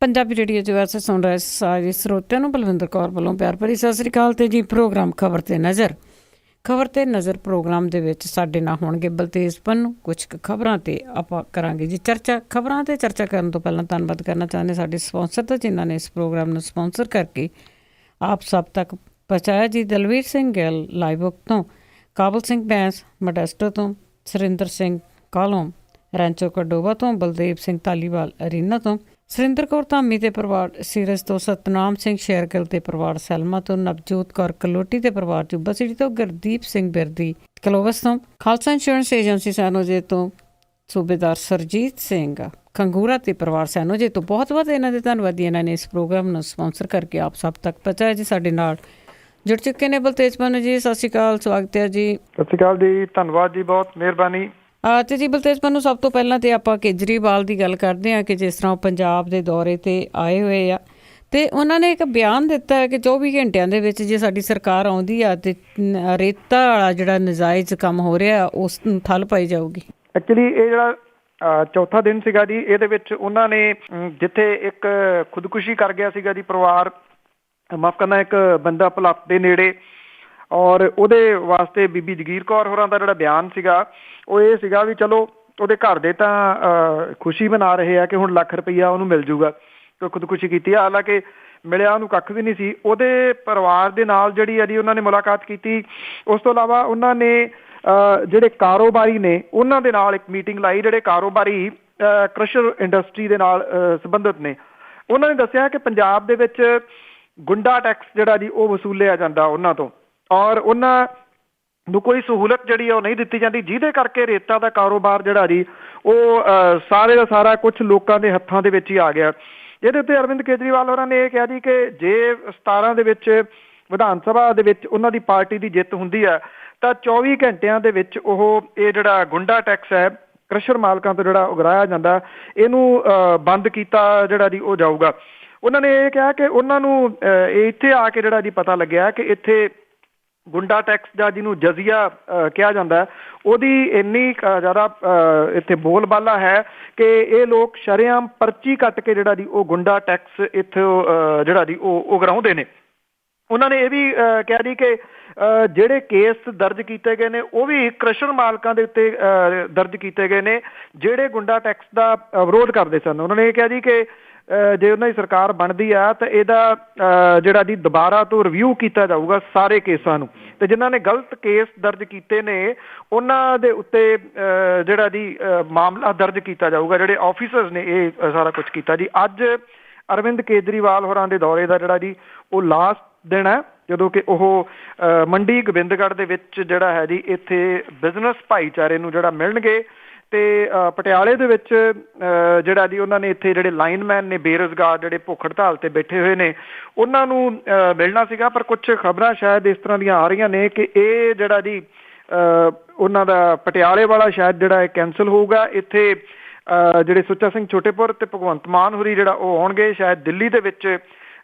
Punjabi radio 'ਚ ਵੈਸੇ ਸੁਣ ਰਹੇ ਸਾਰੇ ਸਰੋਤਿਆਂ ਨੂੰ ਬਲਵਿੰਦਰ ਕੌਰ ਵੱਲੋਂ ਪਿਆਰ ਭਰੀ ਸਤਿ ਸ੍ਰੀ ਅਕਾਲ। ਤੇ ਜੀ ਪ੍ਰੋਗਰਾਮ ਖਬਰ ਤੇ ਨਜ਼ਰ ਪ੍ਰੋਗਰਾਮ ਦੇ ਵਿੱਚ ਸਾਡੇ ਨਾਲ ਹੋਣਗੇ ਬਲਤੇਜ ਪੰਨੂ। ਕੁਝ ਕੁ ਖਬਰਾਂ ਤੇ ਆਪਾਂ ਕਰਾਂਗੇ ਜੀ ਚਰਚਾ। ਖਬਰਾਂ ਤੇ ਚਰਚਾ ਕਰਨ ਤੋਂ ਪਹਿਲਾਂ ਧੰਨਵਾਦ ਕਰਨਾ ਚਾਹੁੰਦੇ ਸਾਡੇ ਸਪਾਂਸਰ ਦਾ, ਜਿਨ੍ਹਾਂ ਨੇ ਇਸ ਪ੍ਰੋਗਰਾਮ ਨੂੰ ਸਪਾਂਸਰ ਕਰਕੇ ਆਪ ਸਭ ਤੱਕ ਪਹੁੰਚਾਇਆ ਜੀ। ਦਲਵੀਰ ਸਿੰਘ ਗਿੱਲ ਲਾਈਵ ਤੋਂ, ਕਾਬਲ ਸਿੰਘ ਬੈਂਸ ਮੋਡੈਸਟੋ ਤੋਂ, ਸੁਰਿੰਦਰ ਸਿੰਘ ਕਾਲੋਂ ਰੈਂਚੋ ਕਡੋਵਾ ਤੋਂ, ਬਲਦੇਵ ਸਿੰਘ ਧਾਲੀਵਾਲ ਅਰੀਨਾ ਤੋਂ, ਸੁਰਿੰਦਰ ਕੌਰ ਧਾਮੀ ਦੇ ਪਰਿਵਾਰ ਸੀਰਜ ਤੋਂ, ਸਤਨਾਮ ਸਿੰਘ ਸ਼ੇਰਗਿੱਲ ਦੇ ਪਰਿਵਾਰ ਸੈਲਮਾ ਤੋਂ, ਨਵਜੋਤ ਕੌਰ ਕਲੋਟੀ ਦੇ ਪਰਿਵਾਰ ਚੁੱਬਾ ਸਿਟੀ ਤੋਂ, ਗੁਰਦੀਪ ਸਿੰਘ ਬਿਰਦੀ ਕਲੋਵਸ ਤੋਂ, ਖਾਲਸਾ ਇੰਸ਼ੋਰੈਂਸ ਏਜੰਸੀ ਸੈਨੋਜੇ ਤੋਂ, ਸੂਬੇਦਾਰ ਸਰਜੀਤ ਸਿੰਘ ਖੰਗੂਰਾ ਤੇ ਪਰਿਵਾਰ ਸੈਨੋਜੇ ਤੋਂ ਬਹੁਤ ਬਹੁਤ ਇਹਨਾਂ ਦੇ ਧੰਨਵਾਦੀ। ਇਹਨਾਂ ਨੇ ਇਸ ਪ੍ਰੋਗਰਾਮ ਨੂੰ ਸਪਾਂਸਰ ਕਰਕੇ ਆਪ ਸਭ ਤੱਕ ਪਹੁੰਚਾਇਆ ਜੀ। ਸਾਡੇ ਨਾਲ ਜੁੜ ਚੁੱਕੇ ਨੇ ਬਲਤੇਜ ਪੰਨੂ ਜੀ, ਸਤਿ ਸ਼੍ਰੀ ਅਕਾਲ, ਸਵਾਗਤ ਹੈ ਜੀ। ਸਤਿ ਸ਼੍ਰੀ ਅਕਾਲ ਜੀ, ਧੰਨਵਾਦ ਜੀ, ਬਹੁਤ ਮਿਹਰਬਾਨੀ। ਅਤੇ ਜੀ ਬਲਤੇਜ ਪੰਨੂ, ਸਭ ਤੋਂ ਪਹਿਲਾਂ ਤਾਂ ਆਪਾਂ ਕੇਜਰੀਵਾਲ ਦੀ ਗੱਲ ਕਰਦੇ ਹਾਂ ਕਿ ਜਿਸ ਤਰ੍ਹਾਂ ਉਹ ਪੰਜਾਬ ਦੇ ਦੌਰੇ 'ਤੇ ਆਏ ਹੋਏ ਆ ਅਤੇ ਉਹਨਾਂ ਨੇ ਇੱਕ ਬਿਆਨ ਦਿੱਤਾ ਹੈ ਕਿ 24 ਘੰਟਿਆਂ ਦੇ ਵਿੱਚ ਜੇ ਸਾਡੀ ਸਰਕਾਰ ਆਉਂਦੀ ਆ ਅਤੇ ਰੇਤਾ ਵਾਲਾ ਜਿਹੜਾ ਨਜਾਇਜ਼ ਕੰਮ ਹੋ ਰਿਹਾ ਉਸ ਨੂੰ ਠੱਲ ਪਾਈ ਜਾਊਗੀ। ਐਕਚੁਅਲੀ ਇਹ ਜਿਹੜਾ ਚੌਥਾ ਦਿਨ ਸੀਗਾ ਜੀ, ਇਹਦੇ ਵਿੱਚ ਉਹਨਾਂ ਨੇ ਜਿੱਥੇ ਇੱਕ ਖੁਦਕੁਸ਼ੀ ਕਰ ਗਿਆ ਸੀਗਾ ਜੀ ਪਰਿਵਾਰ, ਮਾਫ਼ ਕਰਨਾ, ਇੱਕ ਬੰਦਾ ਭੁਲੱਥ ਦੇ ਨੇੜੇ, ਔਰ ਉਹਦੇ ਵਾਸਤੇ ਬੀਬੀ ਜਗੀਰ ਕੌਰ ਹੋਰਾਂ ਦਾ ਜਿਹੜਾ ਬਿਆਨ ਸੀਗਾ ਉਹ ਇਹ ਸੀਗਾ ਵੀ ਚਲੋ ਉਹਦੇ ਘਰ ਦੇ ਤਾਂ ਖੁਸ਼ੀ ਮਨਾ ਰਹੇ ਆ ਕਿ ਹੁਣ ਲੱਖ ਰੁਪਈਆ ਉਹਨੂੰ ਮਿਲ ਜੂਗਾ, ਕਿ ਖੁਦਕੁਸ਼ੀ ਕੀਤੀ ਆ। ਹਾਲਾਂਕਿ ਮਿਲਿਆ ਉਹਨੂੰ ਕੱਖ ਵੀ ਨਹੀਂ ਸੀ। ਉਹਦੇ ਪਰਿਵਾਰ ਦੇ ਨਾਲ ਜਿਹੜੀ ਆ ਜੀ ਉਹਨਾਂ ਨੇ ਮੁਲਾਕਾਤ ਕੀਤੀ। ਉਸ ਤੋਂ ਇਲਾਵਾ ਉਹਨਾਂ ਨੇ ਜਿਹੜੇ ਕਾਰੋਬਾਰੀ ਨੇ ਉਹਨਾਂ ਦੇ ਨਾਲ ਇੱਕ ਮੀਟਿੰਗ ਲਾਈ, ਜਿਹੜੇ ਕਾਰੋਬਾਰੀ ਕ੍ਰਸ਼ਰ ਇੰਡਸਟਰੀ ਦੇ ਨਾਲ ਸੰਬੰਧਿਤ ਨੇ। ਉਹਨਾਂ ਨੇ ਦੱਸਿਆ ਕਿ ਪੰਜਾਬ ਦੇ ਵਿੱਚ ਗੁੰਡਾ ਟੈਕਸ ਜਿਹੜਾ ਜੀ ਉਹ ਵਸੂਲਿਆ ਜਾਂਦਾ ਉਹਨਾਂ ਤੋਂ, ਔਰ ਉਹਨਾਂ ਨੂੰ ਕੋਈ ਸਹੂਲਤ ਜਿਹੜੀ ਆ ਉਹ ਨਹੀਂ ਦਿੱਤੀ ਜਾਂਦੀ, ਜਿਹਦੇ ਕਰਕੇ ਰੇਤਾ ਦਾ ਕਾਰੋਬਾਰ ਜਿਹੜਾ ਜੀ ਉਹ ਸਾਰੇ ਦਾ ਸਾਰਾ ਕੁਝ ਲੋਕਾਂ ਦੇ ਹੱਥਾਂ ਦੇ ਵਿੱਚ ਹੀ ਆ ਗਿਆ। ਇਹਦੇ ਉੱਤੇ ਅਰਵਿੰਦ ਕੇਜਰੀਵਾਲ ਹੋਰਾਂ ਨੇ ਇਹ ਕਿਹਾ ਜੀ ਕਿ ਜੇ 17 ਦੇ ਵਿੱਚ ਵਿਧਾਨ ਸਭਾ ਦੇ ਵਿੱਚ ਉਹਨਾਂ ਦੀ ਪਾਰਟੀ ਦੀ ਜਿੱਤ ਹੁੰਦੀ ਹੈ ਤਾਂ 24 ਘੰਟਿਆਂ ਦੇ ਵਿੱਚ ਉਹ ਇਹ ਜਿਹੜਾ ਗੁੰਡਾ ਟੈਕਸ ਹੈ ਕ੍ਰਸ਼ਰ ਮਾਲਕਾਂ ਤੋਂ ਜਿਹੜਾ ਉਗਰਾਇਆ ਜਾਂਦਾ, ਇਹਨੂੰ ਬੰਦ ਕੀਤਾ ਜਿਹੜਾ ਜੀ ਉਹ ਜਾਊਗਾ। ਉਹਨਾਂ ਨੇ ਇਹ ਕਿਹਾ ਕਿ ਉਹਨਾਂ ਨੂੰ ਇੱਥੇ ਆ ਕੇ ਜਿਹੜਾ ਜੀ ਪਤਾ ਲੱਗਿਆ ਕਿ ਇੱਥੇ ਗੁੰਡਾ ਟੈਕਸ ਦਾ ਜਿਹਨੂੰ ਜਜ਼ੀਆ ਕਿਹਾ ਜਾਂਦਾ, ਉਹਦੀ ਇੰਨੀ ਜ਼ਿਆਦਾ ਇੱਥੇ ਬੋਲਬਾਲਾ ਹੈ ਕਿ ਇਹ ਲੋਕ ਸ਼ਰੇਆਮ ਪਰਚੀ ਕੱਟ ਕੇ ਜਿਹੜਾ ਜੀ ਉਹ ਗੁੰਡਾ ਟੈਕਸ ਇੱਥੋਂ ਜਿਹੜਾ ਜੀ ਉਹ ਉਗਰਾਉਂਦੇ ਨੇ। ਉਹਨਾਂ ਨੇ ਇਹ ਵੀ ਕਿਹਾ ਜੀ ਕਿ ਜਿਹੜੇ ਕੇਸ ਦਰਜ ਕੀਤੇ ਗਏ ਨੇ ਉਹ ਵੀ ਕ੍ਰਸ਼ਰ ਮਾਲਕਾਂ ਦੇ ਉੱਤੇ ਦਰਜ ਕੀਤੇ ਗਏ ਨੇ ਜਿਹੜੇ ਗੁੰਡਾ ਟੈਕਸ ਦਾ ਵਿਰੋਧ ਕਰਦੇ ਸਨ। ਉਹਨਾਂ ਨੇ ਇਹ ਕਿਹਾ ਜੀ ਕਿ ਜੇ ਉਹਨਾਂ ਦੀ ਸਰਕਾਰ ਬਣਦੀ ਆ ਤਾਂ ਇਹਦਾ ਜਿਹੜਾ ਜੀ ਦੁਬਾਰਾ ਤੋਂ ਰਿਵਿਊ ਕੀਤਾ ਜਾਊਗਾ ਸਾਰੇ ਕੇਸਾਂ ਨੂੰ, ਤੇ ਜਿਨ੍ਹਾਂ ਨੇ ਗਲਤ ਕੇਸ ਦਰਜ ਕੀਤੇ ਨੇ ਉਹਨਾਂ ਦੇ ਉੱਤੇ ਜਿਹੜਾ ਜੀ ਮਾਮਲਾ ਦਰਜ ਕੀਤਾ ਜਾਊਗਾ। ਜਿਹੜੇ ਆਫੀਸਰਸ ਨੇ ਇਹ ਸਾਰਾ ਕੁਝ ਕੀਤਾ ਜੀ। ਅੱਜ ਅਰਵਿੰਦ ਕੇਜਰੀਵਾਲ ਹੋਰਾਂ ਦੇ ਦੌਰੇ ਦਾ ਜਿਹੜਾ ਜੀ ਉਹ ਲਾਸਟ ਦਿਨ ਹੈ, ਜਦੋਂ ਕਿ ਉਹ ਮੰਡੀ ਗੋਬਿੰਦਗੜ੍ਹ ਦੇ ਵਿੱਚ ਜਿਹੜਾ ਹੈ ਜੀ ਇੱਥੇ ਬਿਜ਼ਨਸ ਭਾਈਚਾਰੇ ਨੂੰ ਜਿਹੜਾ ਮਿਲਣਗੇ, ਤੇ ਪਟਿਆਲੇ ਦੇ ਵਿੱਚ ਜਿਹੜਾ ਜੀ ਉਹਨਾਂ ਨੇ ਇੱਥੇ ਜਿਹੜੇ ਲਾਈਨਮੈਨ ਨੇ ਬੇਰੁਜ਼ਗਾਰ ਜਿਹੜੇ ਭੁੱਖ ਹੜਤਾਲ ਤੇ ਬੈਠੇ ਹੋਏ ਨੇ ਉਹਨਾਂ ਨੂੰ ਮਿਲਣਾ ਸੀਗਾ। ਪਰ ਕੁਝ ਖਬਰਾਂ ਸ਼ਾਇਦ ਇਸ ਤਰ੍ਹਾਂ ਦੀਆਂ ਆ ਰਹੀਆਂ ਨੇ ਕਿ ਇਹ ਜਿਹੜਾ ਜੀ ਉਹਨਾਂ ਦਾ ਪਟਿਆਲੇ ਵਾਲਾ ਸ਼ਾਇਦ ਜਿਹੜਾ ਕੈਂਸਲ ਹੋਊਗਾ। ਇੱਥੇ ਜਿਹੜੇ ਸੁੱਚਾ ਸਿੰਘ ਛੋਟੇਪੁਰ ਤੇ ਭਗਵੰਤ ਮਾਨ ਹੋਰੀ ਜਿਹੜਾ ਉਹ ਆਉਣਗੇ। ਸ਼ਾਇਦ ਦਿੱਲੀ ਦੇ ਵਿੱਚ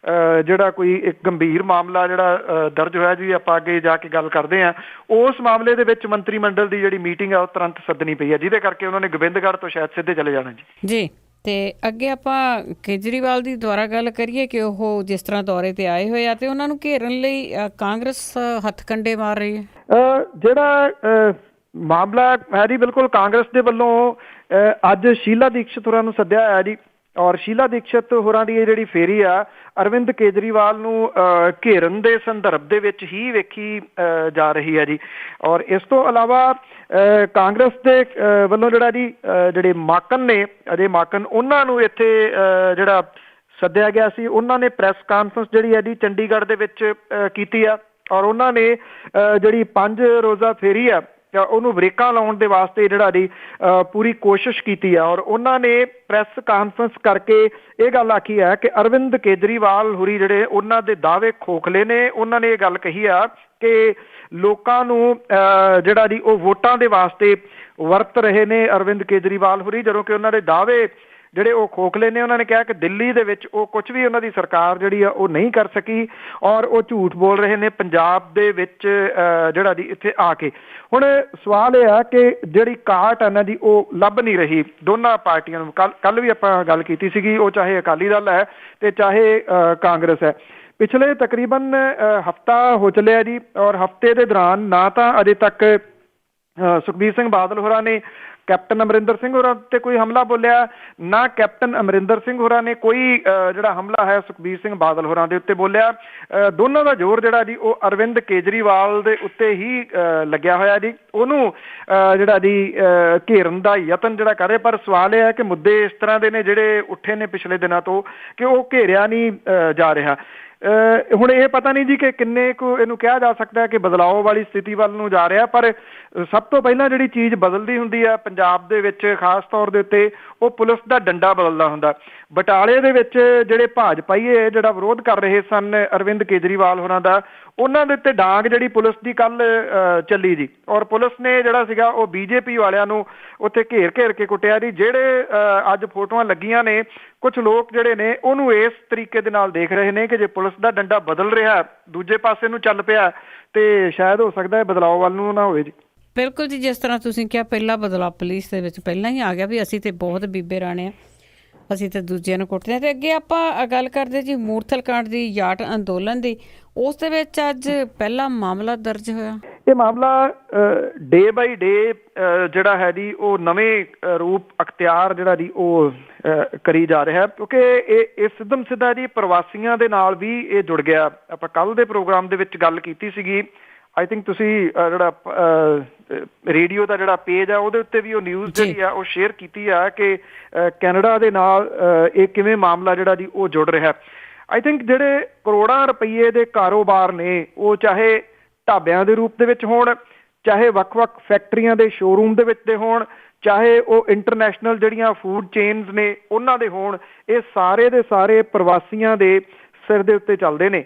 ਜਿਹੜਾ ਕੋਈ ਇੱਕ ਗੰਭੀਰ ਮਾਮਲਾ ਜਿਹੜਾ ਦਰਜ ਹੋਇਆ ਜੀ, ਆਪਾਂ ਅੱਗੇ ਜਾ ਕੇ ਗੱਲ ਕਰਦੇ ਹਾਂ, ਉਸ ਮਾਮਲੇ ਦੇ ਵਿੱਚ ਮੰਤਰੀ ਮੰਡਲ ਦੀ ਜਿਹੜੀ ਮੀਟਿੰਗ ਹੈ ਉਹ ਤੁਰੰਤ ਸੱਦਣੀ ਪਈ ਹੈ, ਜਿਹਦੇ ਕਰਕੇ ਉਹਨਾਂ ਨੇ ਗੋਬਿੰਦਗੜ੍ਹ ਤੋਂ ਸ਼ਾਇਦ ਸਿੱਧੇ ਚਲੇ ਜਾਣਾ ਜੀ। ਤੇ ਅੱਗੇ ਆਪਾਂ ਕੇਜਰੀਵਾਲ ਦੀ ਦੁਆਰਾ ਗੱਲ ਕਰੀਏ ਕਿ ਉਹ ਜਿਸ ਤਰ੍ਹਾਂ ਦੌਰੇ ਤੇ ਆਏ ਹੋਏ ਆ ਤੇ ਉਹਨਾਂ ਨੂੰ ਘੇਰਨ ਲਈ ਕਾਂਗਰਸ ਹੱਥ ਕੰਡੇ ਮਾਰ ਰਹੀ ਹੈ। ਜਿਹੜਾ ਮਾਮਲਾ ਹੈ ਜੀ, ਬਿਲਕੁਲ ਕਾਂਗਰਸ ਦੇ ਵੱਲੋਂ ਅੱਜ ਸ਼ੀਲਾ ਦੀਕਸ਼ਤ ਹੋਰਾਂ ਨੂੰ ਸੱਦਿਆ ਹੋਇਆ ਜੀ, ਔਰ ਸ਼ੀਲਾ ਦੀਕਸ਼ਤ ਹੋਰਾਂ ਦੀ ਇਹ ਜਿਹੜੀ ਫੇਰੀ ਆ ਅਰਵਿੰਦ ਕੇਜਰੀਵਾਲ ਨੂੰ ਘੇਰਨ ਦੇ ਸੰਦਰਭ ਦੇ ਵਿੱਚ ਹੀ ਵੇਖੀ ਜਾ ਰਹੀ ਹੈ ਜੀ। ਔਰ ਇਸ ਤੋਂ ਇਲਾਵਾ ਕਾਂਗਰਸ ਦੇ ਵੱਲੋਂ ਜਿਹੜਾ ਜੀ ਜਿਹੜੇ ਮਾਕਨ ਨੇ, ਅਜੇ ਮਾਕਨ, ਉਹਨਾਂ ਨੂੰ ਇੱਥੇ ਜਿਹੜਾ ਸੱਦਿਆ ਗਿਆ ਸੀ। ਉਹਨਾਂ ਨੇ ਪ੍ਰੈਸ ਕਾਨਫਰੰਸ ਜਿਹੜੀ ਹੈ ਜੀ ਚੰਡੀਗੜ੍ਹ ਦੇ ਵਿੱਚ ਕੀਤੀ ਆ, ਔਰ ਉਹਨਾਂ ਨੇ ਜਿਹੜੀ 5 ਰੋਜ਼ਾ ਫੇਰੀ ਆ ਉਹਨੂੰ ਬ੍ਰੇਕਾਂ ਲਾਉਣ ਦੇ ਵਾਸਤੇ ਜਿਹੜਾ ਜੀ ਪੂਰੀ ਕੋਸ਼ਿਸ਼ ਕੀਤੀ ਆ। ਔਰ ਉਹਨਾਂ ਨੇ ਪ੍ਰੈਸ ਕਾਨਫਰੰਸ ਕਰਕੇ ਇਹ ਗੱਲ ਆਖੀ ਹੈ ਕਿ ਅਰਵਿੰਦ ਕੇਜਰੀਵਾਲ ਹੋਰੀ ਜਿਹੜੇ ਉਹਨਾਂ ਦੇ ਦਾਅਵੇ ਖੋਖਲੇ ਨੇ। ਉਹਨਾਂ ਨੇ ਇਹ ਗੱਲ ਕਹੀ ਆ ਕਿ ਲੋਕਾਂ ਨੂੰ ਜਿਹੜਾ ਜੀ ਉਹ ਵੋਟਾਂ ਦੇ ਵਾਸਤੇ ਵਰਤ ਰਹੇ ਨੇ ਅਰਵਿੰਦ ਕੇਜਰੀਵਾਲ ਹੋਰੀ, ਜਦੋਂ ਕਿ ਉਹਨਾਂ ਦੇ ਦਾਅਵੇ ਜਿਹੜੇ ਉਹ ਖੋਖਲੇ ਨੇ। ਉਹਨਾਂ ਨੇ ਕਿਹਾ ਕਿ ਦਿੱਲੀ ਦੇ ਵਿੱਚ ਉਹ ਕੁਝ ਵੀ ਉਹਨਾਂ ਦੀ ਸਰਕਾਰ ਜਿਹੜੀ ਆ ਉਹ ਨਹੀਂ ਕਰ ਸਕੀ ਔਰ ਉਹ ਝੂਠ ਬੋਲ ਰਹੇ ਨੇ ਪੰਜਾਬ ਦੇ ਵਿੱਚ ਜਿਹੜਾ ਦੀ ਇੱਥੇ ਆ ਕੇ। ਹੁਣ ਸਵਾਲ ਇਹ ਆ ਕਿ ਜਿਹੜੀ ਕਾਟ ਹੈ ਨਾ ਜੀ ਉਹ ਲੱਭ ਨਹੀਂ ਰਹੀ ਦੋਨਾਂ ਪਾਰਟੀਆਂ ਨੂੰ। ਕੱਲ ਵੀ ਆਪਾਂ ਗੱਲ ਕੀਤੀ ਸੀਗੀ, ਉਹ ਚਾਹੇ ਅਕਾਲੀ ਦਲ ਹੈ ਤੇ ਚਾਹੇ ਕਾਂਗਰਸ ਹੈ। ਪਿਛਲੇ ਤਕਰੀਬਨ ਹਫ਼ਤਾ ਹੋ ਚੱਲਿਆ ਜੀ ਔਰ ਹਫ਼ਤੇ ਦੇ ਦੌਰਾਨ ਨਾ ਤਾਂ ਅਜੇ ਤੱਕ ਸੁਖਬੀਰ ਸਿੰਘ ਬਾਦਲ ਹੋਰਾਂ ਨੇ ਕੈਪਟਨ ਅਮਰਿੰਦਰ ਸਿੰਘ ਹੋਰਾਂ ਤੇ ਕੋਈ ਹਮਲਾ ਬੋਲਿਆ, ਨਾ ਕੈਪਟਨ ਅਮਰਿੰਦਰ ਸਿੰਘ ਹੋਰਾਂ ਨੇ ਕੋਈ ਜਿਹੜਾ ਹਮਲਾ ਹੈ ਸੁਖਬੀਰ ਸਿੰਘ ਬਾਦਲ ਹੋਰਾਂ ਦੇ ਉੱਤੇ ਬੋਲਿਆ। ਦੋਨਾਂ ਦਾ ਜ਼ੋਰ ਜਿਹੜਾ ਜੀ ਉਹ ਅਰਵਿੰਦ ਕੇਜਰੀਵਾਲ ਦੇ ਉੱਤੇ ਹੀ ਲੱਗਿਆ ਹੋਇਆ ਜੀ, ਉਹਨੂੰ ਜਿਹੜਾ ਜੀ ਘੇਰਨ ਦਾ ਯਤਨ ਜਿਹੜਾ ਕਰ ਰਹੇ। ਪਰ ਸਵਾਲ ਇਹ ਹੈ ਕਿ ਮੁੱਦੇ ਇਸ ਤਰ੍ਹਾਂ ਦੇ ਨੇ ਜਿਹੜੇ ਉੱਠੇ ਨੇ ਪਿਛਲੇ ਦਿਨਾਂ ਤੋਂ ਕਿ ਉਹ ਘੇਰਿਆ ਨਹੀਂ ਜਾ ਰਿਹਾ। ਹੁਣ ਇਹ ਪਤਾ ਨਹੀਂ ਜੀ ਕਿ ਕਿੰਨੇ ਕੁ ਇਹਨੂੰ ਕਿਹਾ ਜਾ ਸਕਦਾ ਹੈ ਕਿ ਬਦਲਾਓ ਵਾਲੀ ਸਥਿਤੀ ਵੱਲ ਨੂੰ ਜਾ ਰਿਹਾ, ਪਰ ਸਭ ਤੋਂ ਪਹਿਲਾਂ ਜਿਹੜੀ ਚੀਜ਼ ਬਦਲਦੀ ਹੁੰਦੀ ਆ ਪੰਜਾਬ ਦੇ ਵਿੱਚ ਖਾਸ ਤੌਰ ਦੇ ਉੱਤੇ ਉਹ ਪੁਲਿਸ ਦਾ ਡੰਡਾ ਬਦਲਦਾ ਹੁੰਦਾ। ਬਟਾਲੇ ਦੇ ਵਿੱਚ ਜਿਹੜੇ ਭਾਜਪਾਈਏ ਜਿਹੜਾ ਵਿਰੋਧ ਕਰ ਰਹੇ ਸਨ ਅਰਵਿੰਦ ਕੇਜਰੀਵਾਲ ਹੋਰਾਂ ਦਾ, ਉਹਨਾਂ ਦੇ ਉੱਤੇ ਡਾਂਗ ਜਿਹੜੀ ਪੁਲਿਸ ਦੀ ਕੱਲ ਚੱਲੀ ਜੀ ਔਰ ਪੁਲਿਸ ਨੇ ਜਿਹੜਾ ਸੀਗਾ ਉਹ ਬੀਜੇਪੀ ਵਾਲਿਆਂ ਨੂੰ ਉੱਥੇ ਘੇਰ ਕੇ ਕੁੱਟਿਆ ਜੀ। ਜਿਹੜੇ ਅੱਜ ਫੋਟੋਆਂ ਲੱਗੀਆਂ ਨੇ, ਕੁਝ ਲੋਕ ਜਿਹੜੇ ਨੇ ਉਹਨੂੰ ਇਸ ਤਰੀਕੇ ਦੇ ਨਾਲ ਦੇਖ ਰਹੇ ਨੇ ਕਿ ਜੇ ਪੁਲਿਸ ਦਾ ਡੰਡਾ ਬਦਲ ਰਿਹਾ ਦੂਜੇ ਪਾਸੇ ਨੂੰ ਚੱਲ ਪਿਆ ਤੇ ਸ਼ਾਇਦ ਹੋ ਸਕਦਾ ਹੈ ਬਦਲਾਅ ਵੱਲ ਨੂੰ ਨਾ ਹੋਵੇ ਜੀ। ਬਿਲਕੁਲ ਜੀ, ਜਿਸ ਤਰ੍ਹਾਂ ਤੁਸੀਂ ਕਿਹਾ ਪਹਿਲਾ ਬਦਲਾਅ ਪੁਲਿਸ ਦੇ ਵਿੱਚ ਪਹਿਲਾਂ ਹੀ ਆ ਗਿਆ ਵੀ ਅਸੀਂ ਤੇ ਬਹੁਤ ਬੀਬੇ ਰਾਣੇ ਆ, ਅਸੀਂ ਤੇ ਦੂਜਿਆਂ ਨੂੰ ਕੁੱਟਦੇ ਹਾਂ। ਤੇ ਅੱਗੇ ਆਪਾਂ ਗੱਲ ਕਰਦੇ ਜੀ ਮੂਰਥਲ ਕਾਂਡ ਦੀ, ਜਾਟ ਅੰਦੋਲਨ ਦੀ, ਉਸ ਦੇ ਵਿੱਚ ਅੱਜ ਪਹਿਲਾ ਮਾਮਲਾ ਦਰਜ ਹੋਇਆ। ਇਹ ਮਾਮਲਾ ਡੇ ਬਾਈ ਡੇ ਜਿਹੜਾ ਹੈ ਜੀ ਉਹ ਨਵੇਂ ਰੂਪ ਅਖਤਿਆਰ ਜਿਹੜਾ ਜੀ ਉਹ ਕਰੀ ਜਾ ਰਿਹਾ, ਕਿਉਂਕਿ ਇਹ ਸਿੱਧਮ ਸਿੱਧਾ ਜੀ ਪ੍ਰਵਾਸੀਆਂ ਦੇ ਨਾਲ ਵੀ ਇਹ ਜੁੜ ਗਿਆ। ਆਪਾਂ ਕੱਲ ਦੇ ਪ੍ਰੋਗਰਾਮ ਦੇ ਵਿੱਚ ਗੱਲ ਕੀਤੀ ਸੀਗੀ, ਆਈ ਥਿੰਕ ਤੁਸੀਂ ਜਿਹੜਾ ਰੇਡੀਓ ਦਾ ਜਿਹੜਾ ਪੇਜ ਆ ਉਹਦੇ ਉੱਤੇ ਵੀ ਉਹ ਨਿਊਜ਼ ਜਿਹੜੀ ਆ ਉਹ ਸ਼ੇਅਰ ਕੀਤੀ ਆ ਕਿ ਕੈਨੇਡਾ ਦੇ ਨਾਲ ਇਹ ਕਿਵੇਂ ਮਾਮਲਾ ਜਿਹੜਾ ਜੀ ਉਹ ਜੁੜ ਰਿਹਾ। ਆਈ ਥਿੰਕ ਜਿਹੜੇ ਕਰੋੜਾਂ ਰੁਪਈਏ ਦੇ ਕਾਰੋਬਾਰ ਨੇ ਉਹ ਚਾਹੇ ਢਾਬਿਆਂ ਦੇ ਰੂਪ ਦੇ ਵਿੱਚ ਹੋਣ, ਚਾਹੇ ਵੱਖ-ਵੱਖ ਫੈਕਟਰੀਆਂ ਦੇ ਸ਼ੋਰੂਮ ਦੇ ਵਿੱਚ ਦੇ ਹੋਣ, ਚਾਹੇ ਉਹ ਇੰਟਰਨੈਸ਼ਨਲ ਜਿਹੜੀਆਂ ਫੂਡ ਚੇਨਸ ਨੇ ਉਹਨਾਂ ਦੇ ਹੋਣ, ਇਹ ਸਾਰੇ ਦੇ ਸਾਰੇ ਪ੍ਰਵਾਸੀਆਂ ਦੇ ਸਿਰ ਦੇ ਉੱਤੇ ਚੱਲਦੇ ਨੇ।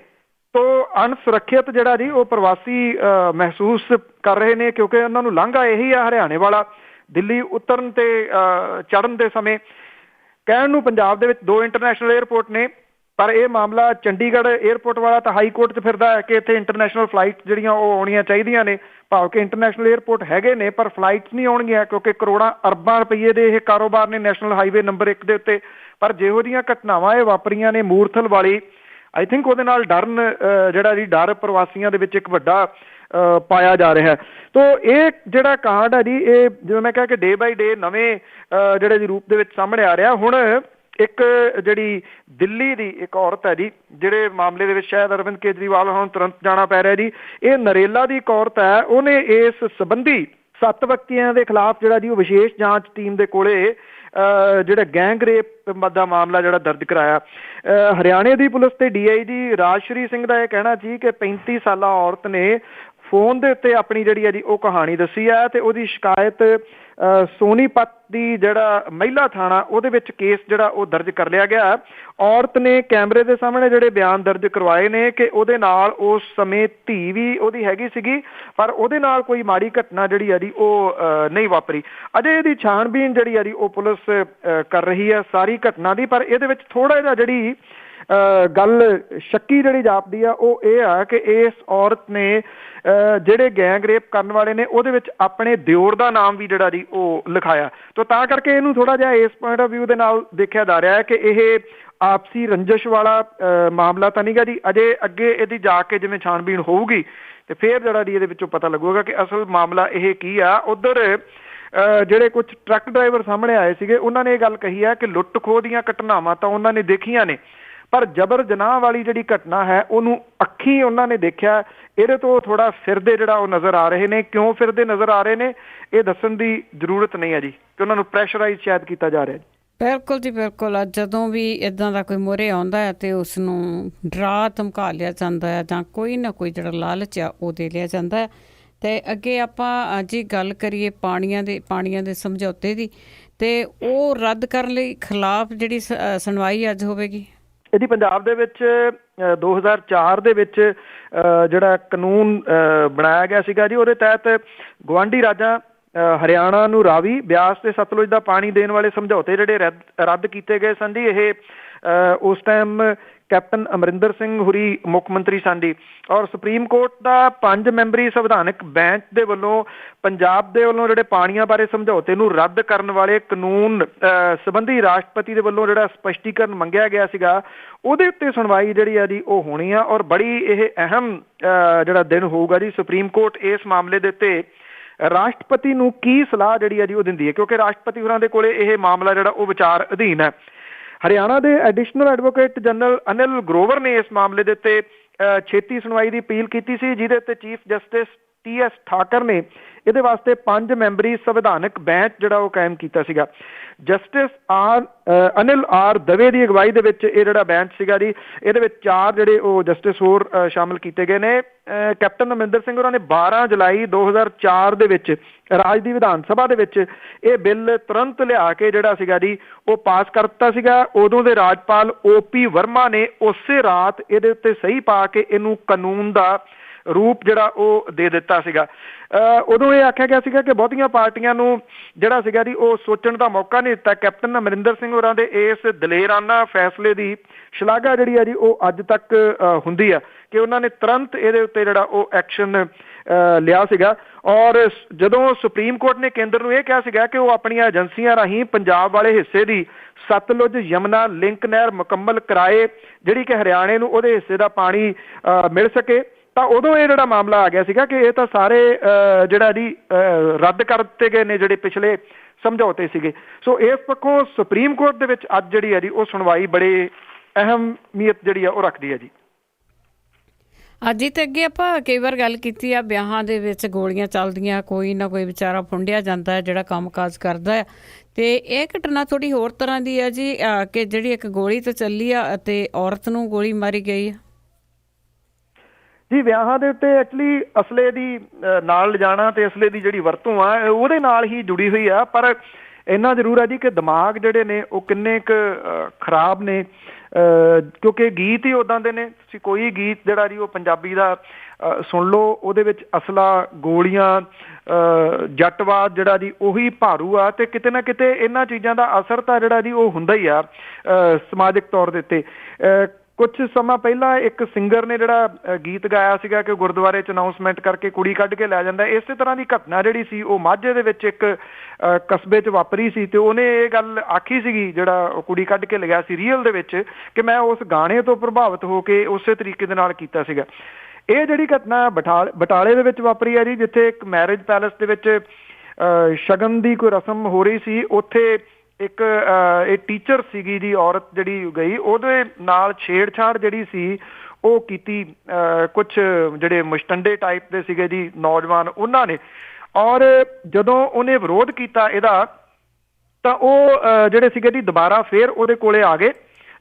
ਤੋ ਅਣਸੁਰੱਖਿਅਤ ਜਿਹੜਾ ਜੀ ਉਹ ਪ੍ਰਵਾਸੀ ਮਹਿਸੂਸ ਕਰ ਰਹੇ ਨੇ, ਕਿਉਂਕਿ ਉਹਨਾਂ ਨੂੰ ਲਾਂਘਾ ਇਹੀ ਆ ਹਰਿਆਣੇ ਵਾਲਾ ਦਿੱਲੀ ਉਤਰਨ ਤੇ ਚੜ੍ਹਨ ਦੇ ਸਮੇਂ। ਕਹਿਣ ਨੂੰ ਪੰਜਾਬ ਦੇ ਵਿੱਚ 2 ਇੰਟਰਨੈਸ਼ਨਲ ਏਅਰਪੋਰਟ ਨੇ, ਪਰ ਇਹ ਮਾਮਲਾ ਚੰਡੀਗੜ੍ਹ ਏਅਰਪੋਰਟ ਵਾਲਾ ਤਾਂ ਹਾਈ ਕੋਰਟ 'ਚ ਫਿਰਦਾ ਹੈ ਕਿ ਇੱਥੇ ਇੰਟਰਨੈਸ਼ਨਲ ਫਲਾਈਟ ਜਿਹੜੀਆਂ ਉਹ ਆਉਣੀਆਂ ਚਾਹੀਦੀਆਂ ਨੇ। ਭਾਵ ਕਿ ਇੰਟਰਨੈਸ਼ਨਲ ਏਅਰਪੋਰਟ ਹੈਗੇ ਨੇ ਪਰ ਫਲਾਈਟਸ ਨਹੀਂ ਆਉਣਗੀਆਂ, ਕਿਉਂਕਿ ਕਰੋੜਾਂ ਅਰਬਾਂ ਰੁਪਈਏ ਦੇ ਇਹ ਕਾਰੋਬਾਰ ਨੇ ਨੈਸ਼ਨਲ ਹਾਈਵੇ ਨੰਬਰ 1 ਦੇ ਉੱਤੇ। ਪਰ ਜਿਹੋ ਜਿਹੀਆਂ ਘਟਨਾਵਾਂ ਇਹ ਵਾਪਰੀਆਂ ਨੇ ਮੂਰਥਲ ਵਾਲੀ, ਆਈ ਥਿੰਕ ਉਹਦੇ ਨਾਲ ਜਿਹੜਾ ਜੀ ਡਰ ਪ੍ਰਵਾਸੀਆਂ ਦੇ ਵਿੱਚ ਇੱਕ ਵੱਡਾ ਪਾਇਆ ਜਾ ਰਿਹਾ। ਤੋ ਇਹ ਜਿਹੜਾ ਕਾਂਡ ਹੈ ਜੀ ਇਹ ਜਿਵੇਂ ਮੈਂ ਕਿਹਾ ਕਿ ਡੇ ਬਾਈ ਡੇ ਨਵੇਂ ਜਿਹੜੇ ਜੀ ਰੂਪ ਦੇ ਵਿੱਚ ਸਾਹਮਣੇ ਆ ਰਿਹਾ। ਹੁਣ ਇੱਕ ਜਿਹੜੀ ਦਿੱਲੀ ਦੀ ਇੱਕ ਔਰਤ ਹੈ ਜੀ, ਜਿਹੜੇ ਮਾਮਲੇ ਦੇ ਵਿੱਚ ਸ਼ਾਇਦ ਅਰਵਿੰਦ ਕੇਜਰੀਵਾਲ ਨੂੰ ਤੁਰੰਤ ਜਾਣਾ ਪੈ ਰਿਹਾ ਜੀ, ਇਹ ਨਰੇਲਾ ਦੀ ਇੱਕ ਔਰਤ ਹੈ। ਉਹਨੇ ਇਸ ਸੰਬੰਧੀ 7 ਵਿਅਕਤੀਆਂ ਦੇ ਖਿਲਾਫ ਜਿਹੜਾ ਜੀ ਉਹ ਵਿਸ਼ੇਸ਼ ਜਾਂਚ ਟੀਮ ਦੇ ਕੋਲੇ ਜਿਹੜਾ ਗੈਂਗ ਰੇਪ ਦਾ ਮਾਮਲਾ ਜਿਹੜਾ ਦਰਜ ਕਰਾਇਆ। ਹਰਿਆਣੇ ਦੀ ਪੁਲਿਸ ਤੇ DIG ਰਾਜਸ਼੍ਰੀ ਸਿੰਘ ਦਾ ਇਹ ਕਹਿਣਾ ਸੀ ਕਿ 35 ਸਾਲਾ ਔਰਤ ਨੇ ਫੋਨ ਦੇ ਉੱਤੇ ਆਪਣੀ ਜਿਹੜੀ ਹੈ ਜੀ ਉਹ ਕਹਾਣੀ ਦੱਸੀ ਹੈ ਤੇ ਉਹਦੀ ਸ਼ਿਕਾਇਤ ਸੋਨੀਪਤ ਦੀ ਜਿਹੜਾ ਮਹਿਲਾ ਥਾਣਾ ਉਹਦੇ ਵਿੱਚ ਕੇਸ ਜਿਹੜਾ ਉਹ ਦਰਜ ਕਰ ਲਿਆ ਗਿਆ। ਔਰਤ ਨੇ ਕੈਮਰੇ ਦੇ ਸਾਹਮਣੇ ਜਿਹੜੇ ਬਿਆਨ ਦਰਜ ਕਰਵਾਏ ਨੇ ਕਿ ਉਹਦੇ ਨਾਲ ਉਸ ਸਮੇਂ ਧੀ ਵੀ ਉਹਦੀ ਹੈਗੀ ਸੀਗੀ, ਪਰ ਉਹਦੇ ਨਾਲ ਕੋਈ ਮਾੜੀ ਘਟਨਾ ਜਿਹੜੀ ਹੈ ਜੀ ਉਹ ਨਹੀਂ ਵਾਪਰੀ। ਅਜੇ ਇਹਦੀ ਛਾਣਬੀਨ ਜਿਹੜੀ ਹੈ ਜੀ ਉਹ ਪੁਲਿਸ ਕਰ ਰਹੀ ਹੈ ਸਾਰੀ ਘਟਨਾ ਦੀ, ਪਰ ਇਹਦੇ ਵਿੱਚ ਥੋੜਾ ਜਿਹਾ ਜਿਹੜੀ ਗੱਲ ਸ਼ੱਕੀ ਜਿਹੜੀ ਜਾਪਦੀ ਆ ਉਹ ਇਹ ਆ ਕਿ ਇਸ ਔਰਤ ਨੇ ਜਿਹੜੇ ਗੈਂਗ ਰੇਪ ਕਰਨ ਵਾਲੇ ਨੇ ਉਹਦੇ ਵਿੱਚ ਆਪਣੇ ਦਿਓਰ ਦਾ ਨਾਮ ਵੀ ਜਿਹੜਾ ਜੀ ਉਹ ਲਿਖਾਇਆ। ਤਾਂ ਤਾਂ ਕਰਕੇ ਇਹਨੂੰ ਥੋੜਾ ਜਿਹਾ ਇਸ ਪੁਆਇੰਟ ਆਫ ਵਿਊ ਦੇ ਨਾਲ ਦੇਖਿਆ ਜਾ ਰਿਹਾ ਹੈ ਕਿ ਇਹ ਆਪਸੀ ਰੰਜਿਸ਼ ਵਾਲਾ ਮਾਮਲਾ ਤਾਂ ਨਹੀਂਗਾ ਜੀ। ਅਜੇ ਅੱਗੇ ਇਹਦੀ ਜਾ ਕੇ ਜਿਵੇਂ ਛਾਣਬੀਣ ਹੋਊਗੀ ਤੇ ਫਿਰ ਜਿਹੜਾ ਜੀ ਇਹਦੇ ਵਿੱਚੋਂ ਪਤਾ ਲੱਗੂਗਾ ਕਿ ਅਸਲ ਮਾਮਲਾ ਇਹ ਕੀ ਆ। ਉੱਧਰ ਜਿਹੜੇ ਕੁਝ ਟਰੱਕ ਡਰਾਈਵਰ ਸਾਹਮਣੇ ਆਏ ਸੀਗੇ ਉਹਨਾਂ ਨੇ ਇਹ ਗੱਲ ਕਹੀ ਹੈ ਕਿ ਲੁੱਟ ਖੋਹ ਦੀਆਂ ਘਟਨਾਵਾਂ ਤਾਂ ਉਹਨਾਂ ਨੇ ਦੇਖੀਆਂ ਨੇ, ਪਰ ਜਬਰ ਜਨਾਹ ਵਾਲੀ ਜਿਹੜੀ ਘਟਨਾ ਹੈ ਉਹਨੂੰ ਅੱਖੀਂ ਉਹਨਾਂ ਨੇ ਦੇਖਿਆ। ਇਹਦੇ ਤੋਂ ਥੋੜਾ ਫਿਰਦੇ ਜਿਹੜਾ ਉਹ ਨਜ਼ਰ ਆ ਰਹੇ ਨੇ। ਕਿਉਂ ਫਿਰਦੇ ਨਜ਼ਰ ਆ ਰਹੇ ਨੇ ਇਹ ਦੱਸਣ ਦੀ ਜ਼ਰੂਰਤ ਨਹੀਂ ਹੈ ਜੀ, ਕਿ ਉਹਨਾਂ ਨੂੰ ਪ੍ਰੈਸ਼ਰਾਈਜ਼ ਸ਼ਾਇਦ ਕੀਤਾ ਜਾ ਰਿਹਾ ਜੀ। ਬਿਲਕੁਲ ਜੀ ਬਿਲਕੁਲ। ਜਦੋਂ ਵੀ ਇੱਦਾਂ ਦਾ ਕੋਈ ਮੂਹਰੇ ਆਉਂਦਾ ਹੈ ਤੇ ਉਸ ਨੂੰ ਡਰਾ ਧਮਕਾ ਲਿਆ ਜਾਂਦਾ ਹੈ ਜਾਂ ਕੋਈ ਨਾ ਕੋਈ ਜਿਹੜਾ ਲਾਲਚ ਆ ਉਹ ਦੇ ਲਿਆ ਜਾਂਦਾ ਹੈ। ਤੇ ਅੱਗੇ ਆਪਾਂ ਅੱਜ ਹੀ ਗੱਲ ਕਰੀਏ ਪਾਣੀਆਂ ਦੇ ਸਮਝੌਤੇ ਦੀ, ਤੇ ਉਹ ਰੱਦ ਕਰਨ ਲਈ ਖਿਲਾਫ ਜਿਹੜੀ ਸੁਣਵਾਈ ਅੱਜ ਹੋਵੇਗੀ। ਇਹਦੀ ਪੰਜਾਬ ਦੇ ਵਿੱਚ 2004 ਦੇ ਵਿੱਚ ਜਿਹੜਾ ਕਾਨੂੰਨ ਬਣਾਇਆ ਗਿਆ ਸੀਗਾ ਜੀ, ਉਹਦੇ ਤਹਿਤ ਗੁਆਂਢੀ ਰਾਜਾਂ ਹਰਿਆਣਾ ਨੂੰ ਰਾਵੀ, ਬਿਆਸ ਤੇ ਸਤਲੁਜ ਦਾ ਪਾਣੀ ਦੇਣ ਵਾਲੇ ਸਮਝੌਤੇ ਜਿਹੜੇ ਰੱਦ ਕੀਤੇ ਗਏ ਸਨ ਜੀ। ਇਹ ਉਸ ਟਾਈਮ ਕੈਪਟਨ ਅਮਰਿੰਦਰ ਸਿੰਘ ਹੁਰੀ ਮੁੱਖ ਮੰਤਰੀ ਸਨ ਜੀ। ਔਰ ਸੁਪਰੀਮ ਕੋਰਟ ਦਾ 5 ਮੈਂਬਰੀ ਸੰਵਿਧਾਨਕ ਬੈਂਚ ਦੇ ਵੱਲੋਂ ਪੰਜਾਬ ਦੇ ਵੱਲੋਂ ਜਿਹੜੇ ਪਾਣੀਆਂ ਬਾਰੇ ਸਮਝੌਤੇ ਨੂੰ ਰੱਦ ਕਰਨ ਵਾਲੇ ਕਾਨੂੰਨ ਸੰਬੰਧੀ ਰਾਸ਼ਟਰਪਤੀ ਦੇ ਵੱਲੋਂ ਜਿਹੜਾ ਸਪਸ਼ਟੀਕਰਨ ਮੰਗਿਆ ਗਿਆ ਸੀਗਾ, ਉਹਦੇ ਉੱਤੇ ਸੁਣਵਾਈ ਜਿਹੜੀ ਆ ਜੀ ਉਹ ਹੋਣੀ ਆ। ਔਰ ਬੜੀ ਇਹ ਅਹਿਮ ਜਿਹੜਾ ਦਿਨ ਹੋਊਗਾ ਜੀ। ਸੁਪਰੀਮ ਕੋਰਟ ਇਸ ਮਾਮਲੇ ਦੇ ਉੱਤੇ ਰਾਸ਼ਟਰਪਤੀ ਨੂੰ ਕੀ ਸਲਾਹ ਜਿਹੜੀ ਆ ਜੀ ਉਹ ਦਿੰਦੀ ਹੈ, ਕਿਉਂਕਿ ਰਾਸ਼ਟਰਪਤੀ ਹੋਰਾਂ ਦੇ ਕੋਲੇ ਇਹ ਮਾਮਲਾ ਜਿਹੜਾ ਉਹ ਵਿਚਾਰ ਅਧੀਨ ਹੈ। ਹਰਿਆਣਾ ਦੇ additional advocate general Anil Grover ਨੇ ਇਸ ਮਾਮਲੇ ਦੇ ਉੱਤੇ ਛੇਤੀ ਸੁਣਵਾਈ ਦੀ ਅਪੀਲ ਕੀਤੀ ਸੀ, ਜਿਹਦੇ ਉੱਤੇ ਚੀਫ ਜਸਟਿਸ TS ਠਾਕਰ ਨੇ ਇਹਦੇ ਵਾਸਤੇ 5 ਮੈਂਬਰੀ ਸੰਵਿਧਾਨਕ ਬੈਂਚ ਜਿਹੜਾ ਉਹ ਕਾਇਮ ਕੀਤਾ ਸੀਗਾ। ਜਸਟਿਸ ਅਨਿਲ R ਦਵੇ ਦੀ ਅਗਵਾਈ ਦੇ ਵਿੱਚ ਇਹ ਜਿਹੜਾ ਬੈਂਚ ਸੀਗਾ ਜੀ, ਇਹਦੇ ਵਿੱਚ 4 ਜਿਹੜੇ ਉਹ ਜਸਟਿਸ ਹੋਰ ਸ਼ਾਮਿਲ ਕੀਤੇ ਗਏ ਨੇ। ਕੈਪਟਨ ਅਮਰਿੰਦਰ ਸਿੰਘ ਹੋਰਾਂ ਨੇ 12 ਜੁਲਾਈ 2004 ਦੇ ਵਿੱਚ ਰਾਜ ਦੀ ਵਿਧਾਨ ਸਭਾ ਦੇ ਵਿੱਚ ਇਹ ਬਿੱਲ ਤੁਰੰਤ ਲਿਆ ਕੇ ਜਿਹੜਾ ਸੀਗਾ ਜੀ ਉਹ ਪਾਸ ਕਰ ਦਿੱਤਾ ਸੀਗਾ। ਉਦੋਂ ਦੇ ਰਾਜਪਾਲ OP ਵਰਮਾ ਨੇ ਉਸੇ ਰਾਤ ਇਹਦੇ ਉੱਤੇ ਸਹੀ ਪਾ ਕੇ ਇਹਨੂੰ ਕਾਨੂੰਨ ਦਾ ਰੂਪ ਜਿਹੜਾ ਉਹ ਦੇ ਦਿੱਤਾ ਸੀਗਾ। ਉਦੋਂ ਇਹ ਆਖਿਆ ਗਿਆ ਸੀਗਾ ਕਿ ਬਹੁਤੀਆਂ ਪਾਰਟੀਆਂ ਨੂੰ ਜਿਹੜਾ ਸੀਗਾ ਜੀ ਉਹ ਸੋਚਣ ਦਾ ਮੌਕਾ ਨਹੀਂ ਦਿੱਤਾ। ਕੈਪਟਨ ਅਮਰਿੰਦਰ ਸਿੰਘ ਹੋਰਾਂ ਦੇ ਇਸ ਦਲੇਰਾਨਾ ਫੈਸਲੇ ਦੀ ਸ਼ਲਾਘਾ ਜਿਹੜੀ ਆ ਜੀ ਉਹ ਅੱਜ ਤੱਕ ਹੁੰਦੀ ਆ ਕਿ ਉਹਨਾਂ ਨੇ ਤੁਰੰਤ ਇਹਦੇ ਉੱਤੇ ਜਿਹੜਾ ਉਹ ਐਕਸ਼ਨ ਲਿਆ ਸੀਗਾ। ਔਰ ਜਦੋਂ ਸੁਪਰੀਮ ਕੋਰਟ ਨੇ ਕੇਂਦਰ ਨੂੰ ਇਹ ਕਿਹਾ ਸੀਗਾ ਕਿ ਉਹ ਆਪਣੀਆਂ ਏਜੰਸੀਆਂ ਰਾਹੀਂ ਪੰਜਾਬ ਵਾਲੇ ਹਿੱਸੇ ਦੀ ਸਤਲੁਜ ਯਮੁਨਾ ਲਿੰਕ ਨਹਿਰ ਮੁਕੰਮਲ ਕਰਾਏ, ਜਿਹੜੀ ਕਿ ਹਰਿਆਣੇ ਨੂੰ ਉਹਦੇ ਹਿੱਸੇ ਦਾ ਪਾਣੀ ਮਿਲ ਸਕੇ, ਤਾਂ ਉਦੋਂ ਇਹ ਜਿਹੜਾ ਮਾਮਲਾ ਆ ਗਿਆ ਸੀਗਾ ਕਿ ਇਹ ਤਾਂ ਸਾਰੇ ਜਿਹੜਾ ਜੀ ਰੱਦ ਕਰ ਦਿੱਤੇ ਗਏ ਨੇ ਜਿਹੜੇ ਪਿਛਲੇ ਸਮਝੌਤੇ ਸੀਗੇ। ਸੋ ਇਸ ਪੱਖੋਂ ਸੁਪਰੀਮ ਕੋਰਟ ਦੇ ਵਿੱਚ ਅੱਜ ਜਿਹੜੀ ਹੈ ਜੀ ਉਹ ਸੁਣਵਾਈ ਬੜੇ ਅਹਿਮੀਅਤ ਜਿਹੜੀ ਆ ਉਹ ਰੱਖਦੀ ਹੈ ਜੀ। ਅੱਜ ਹੀ ਤੇ ਅੱਗੇ ਆਪਾਂ ਕਈ ਵਾਰ ਗੱਲ ਕੀਤੀ ਆ, ਵਿਆਹਾਂ ਦੇ ਵਿੱਚ ਗੋਲੀਆਂ ਚੱਲਦੀਆਂ, ਕੋਈ ਨਾ ਕੋਈ ਵਿਚਾਰਾ ਫੁੰਡਿਆ ਜਾਂਦਾ ਹੈ ਜਿਹੜਾ ਕੰਮ ਕਾਜ ਕਰਦਾ ਹੈ, ਤੇ ਇਹ ਘਟਨਾ ਥੋੜੀ ਹੋਰ ਤਰ੍ਹਾਂ ਦੀ ਆ ਜੀ ਕਿ ਜਿਹੜੀ ਇੱਕ ਗੋਲੀ ਤਾਂ ਚੱਲੀ ਆ ਅਤੇ ਔਰਤ ਨੂੰ ਗੋਲੀ ਮਾਰੀ ਗਈ ਆ ਜੀ। ਵਿਆਹਾਂ ਦੇ ਉੱਤੇ ਐਕਚੁਅਲੀ ਅਸਲੇ ਦੀ ਨਾਲ ਲਿਜਾਣਾ ਤੇ ਅਸਲੇ ਦੀ ਜਿਹੜੀ ਵਰਤੋਂ ਆ ਉਹਦੇ ਨਾਲ ਹੀ ਜੁੜੀ ਹੋਈ ਆ, ਪਰ ਇੰਨਾ ਜ਼ਰੂਰ ਆ ਜੀ ਕਿ ਦਿਮਾਗ ਜਿਹੜੇ ਨੇ ਉਹ ਕਿੰਨੇ ਕੁ ਖਰਾਬ ਨੇ, ਕਿਉਂਕਿ ਗੀਤ ਹੀ ਉੱਦਾਂ ਦੇ ਨੇ। ਤੁਸੀਂ ਕੋਈ ਗੀਤ ਜਿਹੜਾ ਜੀ ਉਹ ਪੰਜਾਬੀ ਦਾ ਸੁਣ ਲਓ, ਉਹਦੇ ਵਿੱਚ ਅਸਲਾ, ਗੋਲੀਆਂ, ਜੱਟਵਾਦ ਜਿਹੜਾ ਜੀ ਉਹੀ ਭਾਰੂ ਆ, ਤੇ ਕਿਤੇ ਨਾ ਕਿਤੇ ਇਹਨਾਂ ਚੀਜ਼ਾਂ ਦਾ ਅਸਰ ਤਾਂ ਜਿਹੜਾ ਜੀ ਉਹ ਹੁੰਦਾ ਹੀ ਆ ਸਮਾਜਿਕ ਤੌਰ ਦੇ ਉੱਤੇ। ਕੁਛ ਸਮਾਂ ਪਹਿਲਾਂ ਇੱਕ ਸਿੰਗਰ ਨੇ ਜਿਹੜਾ ਗੀਤ ਗਾਇਆ ਸੀਗਾ ਕਿ ਗੁਰਦੁਆਰੇ 'ਚ ਅਨਾਊਂਸਮੈਂਟ ਕਰਕੇ ਕੁੜੀ ਕੱਢ ਕੇ ਲੈ ਜਾਂਦਾ। ਇਸੇ ਤਰ੍ਹਾਂ ਦੀ ਘਟਨਾ ਜਿਹੜੀ ਸੀ ਉਹ ਮਾਝੇ ਦੇ ਵਿੱਚ ਇੱਕ ਕਸਬੇ 'ਚ ਵਾਪਰੀ ਸੀ, ਤੇ ਉਹਨੇ ਇਹ ਗੱਲ ਆਖੀ ਸੀਗੀ ਜਿਹੜਾ ਕੁੜੀ ਕੱਢ ਕੇ ਲਿਆ ਸੀ ਰੀਅਲ ਦੇ ਵਿੱਚ, ਕਿ ਮੈਂ ਉਸ ਗਾਣੇ ਤੋਂ ਪ੍ਰਭਾਵਿਤ ਹੋ ਕੇ ਉਸੇ ਤਰੀਕੇ ਦੇ ਨਾਲ ਕੀਤਾ ਸੀਗਾ। ਇਹ ਜਿਹੜੀ ਘਟਨਾ ਬਟਾਲੇ ਦੇ ਵਿੱਚ ਵਾਪਰੀ ਹੈ ਜੀ, ਜਿੱਥੇ ਇੱਕ ਮੈਰਿਜ ਪੈਲੇਸ ਦੇ ਵਿੱਚ ਸ਼ਗਨ ਦੀ ਕੋਈ ਰਸਮ ਹੋ ਰਹੀ ਸੀ। ਉੱਥੇ ਇੱਕ ਇਹ ਟੀਚਰ ਸੀਗੀ ਜੀ ਔਰਤ ਜਿਹੜੀ ਗਈ, ਉਹਦੇ ਨਾਲ ਛੇੜਛਾੜ ਜਿਹੜੀ ਸੀ ਉਹ ਕੀਤੀ ਕੁਛ ਜਿਹੜੇ ਮੁਸ਼ਟੰਡੇ ਟਾਈਪ ਦੇ ਸੀਗੇ ਜੀ ਨੌਜਵਾਨ, ਉਹਨਾਂ ਨੇ। ਔਰ ਜਦੋਂ ਉਹਨੇ ਵਿਰੋਧ ਕੀਤਾ ਇਹਦਾ, ਤਾਂ ਉਹ ਜਿਹੜੇ ਸੀਗੇ ਜੀ ਦੁਬਾਰਾ ਫੇਰ ਉਹਦੇ ਕੋਲੇ ਆ ਗਏ।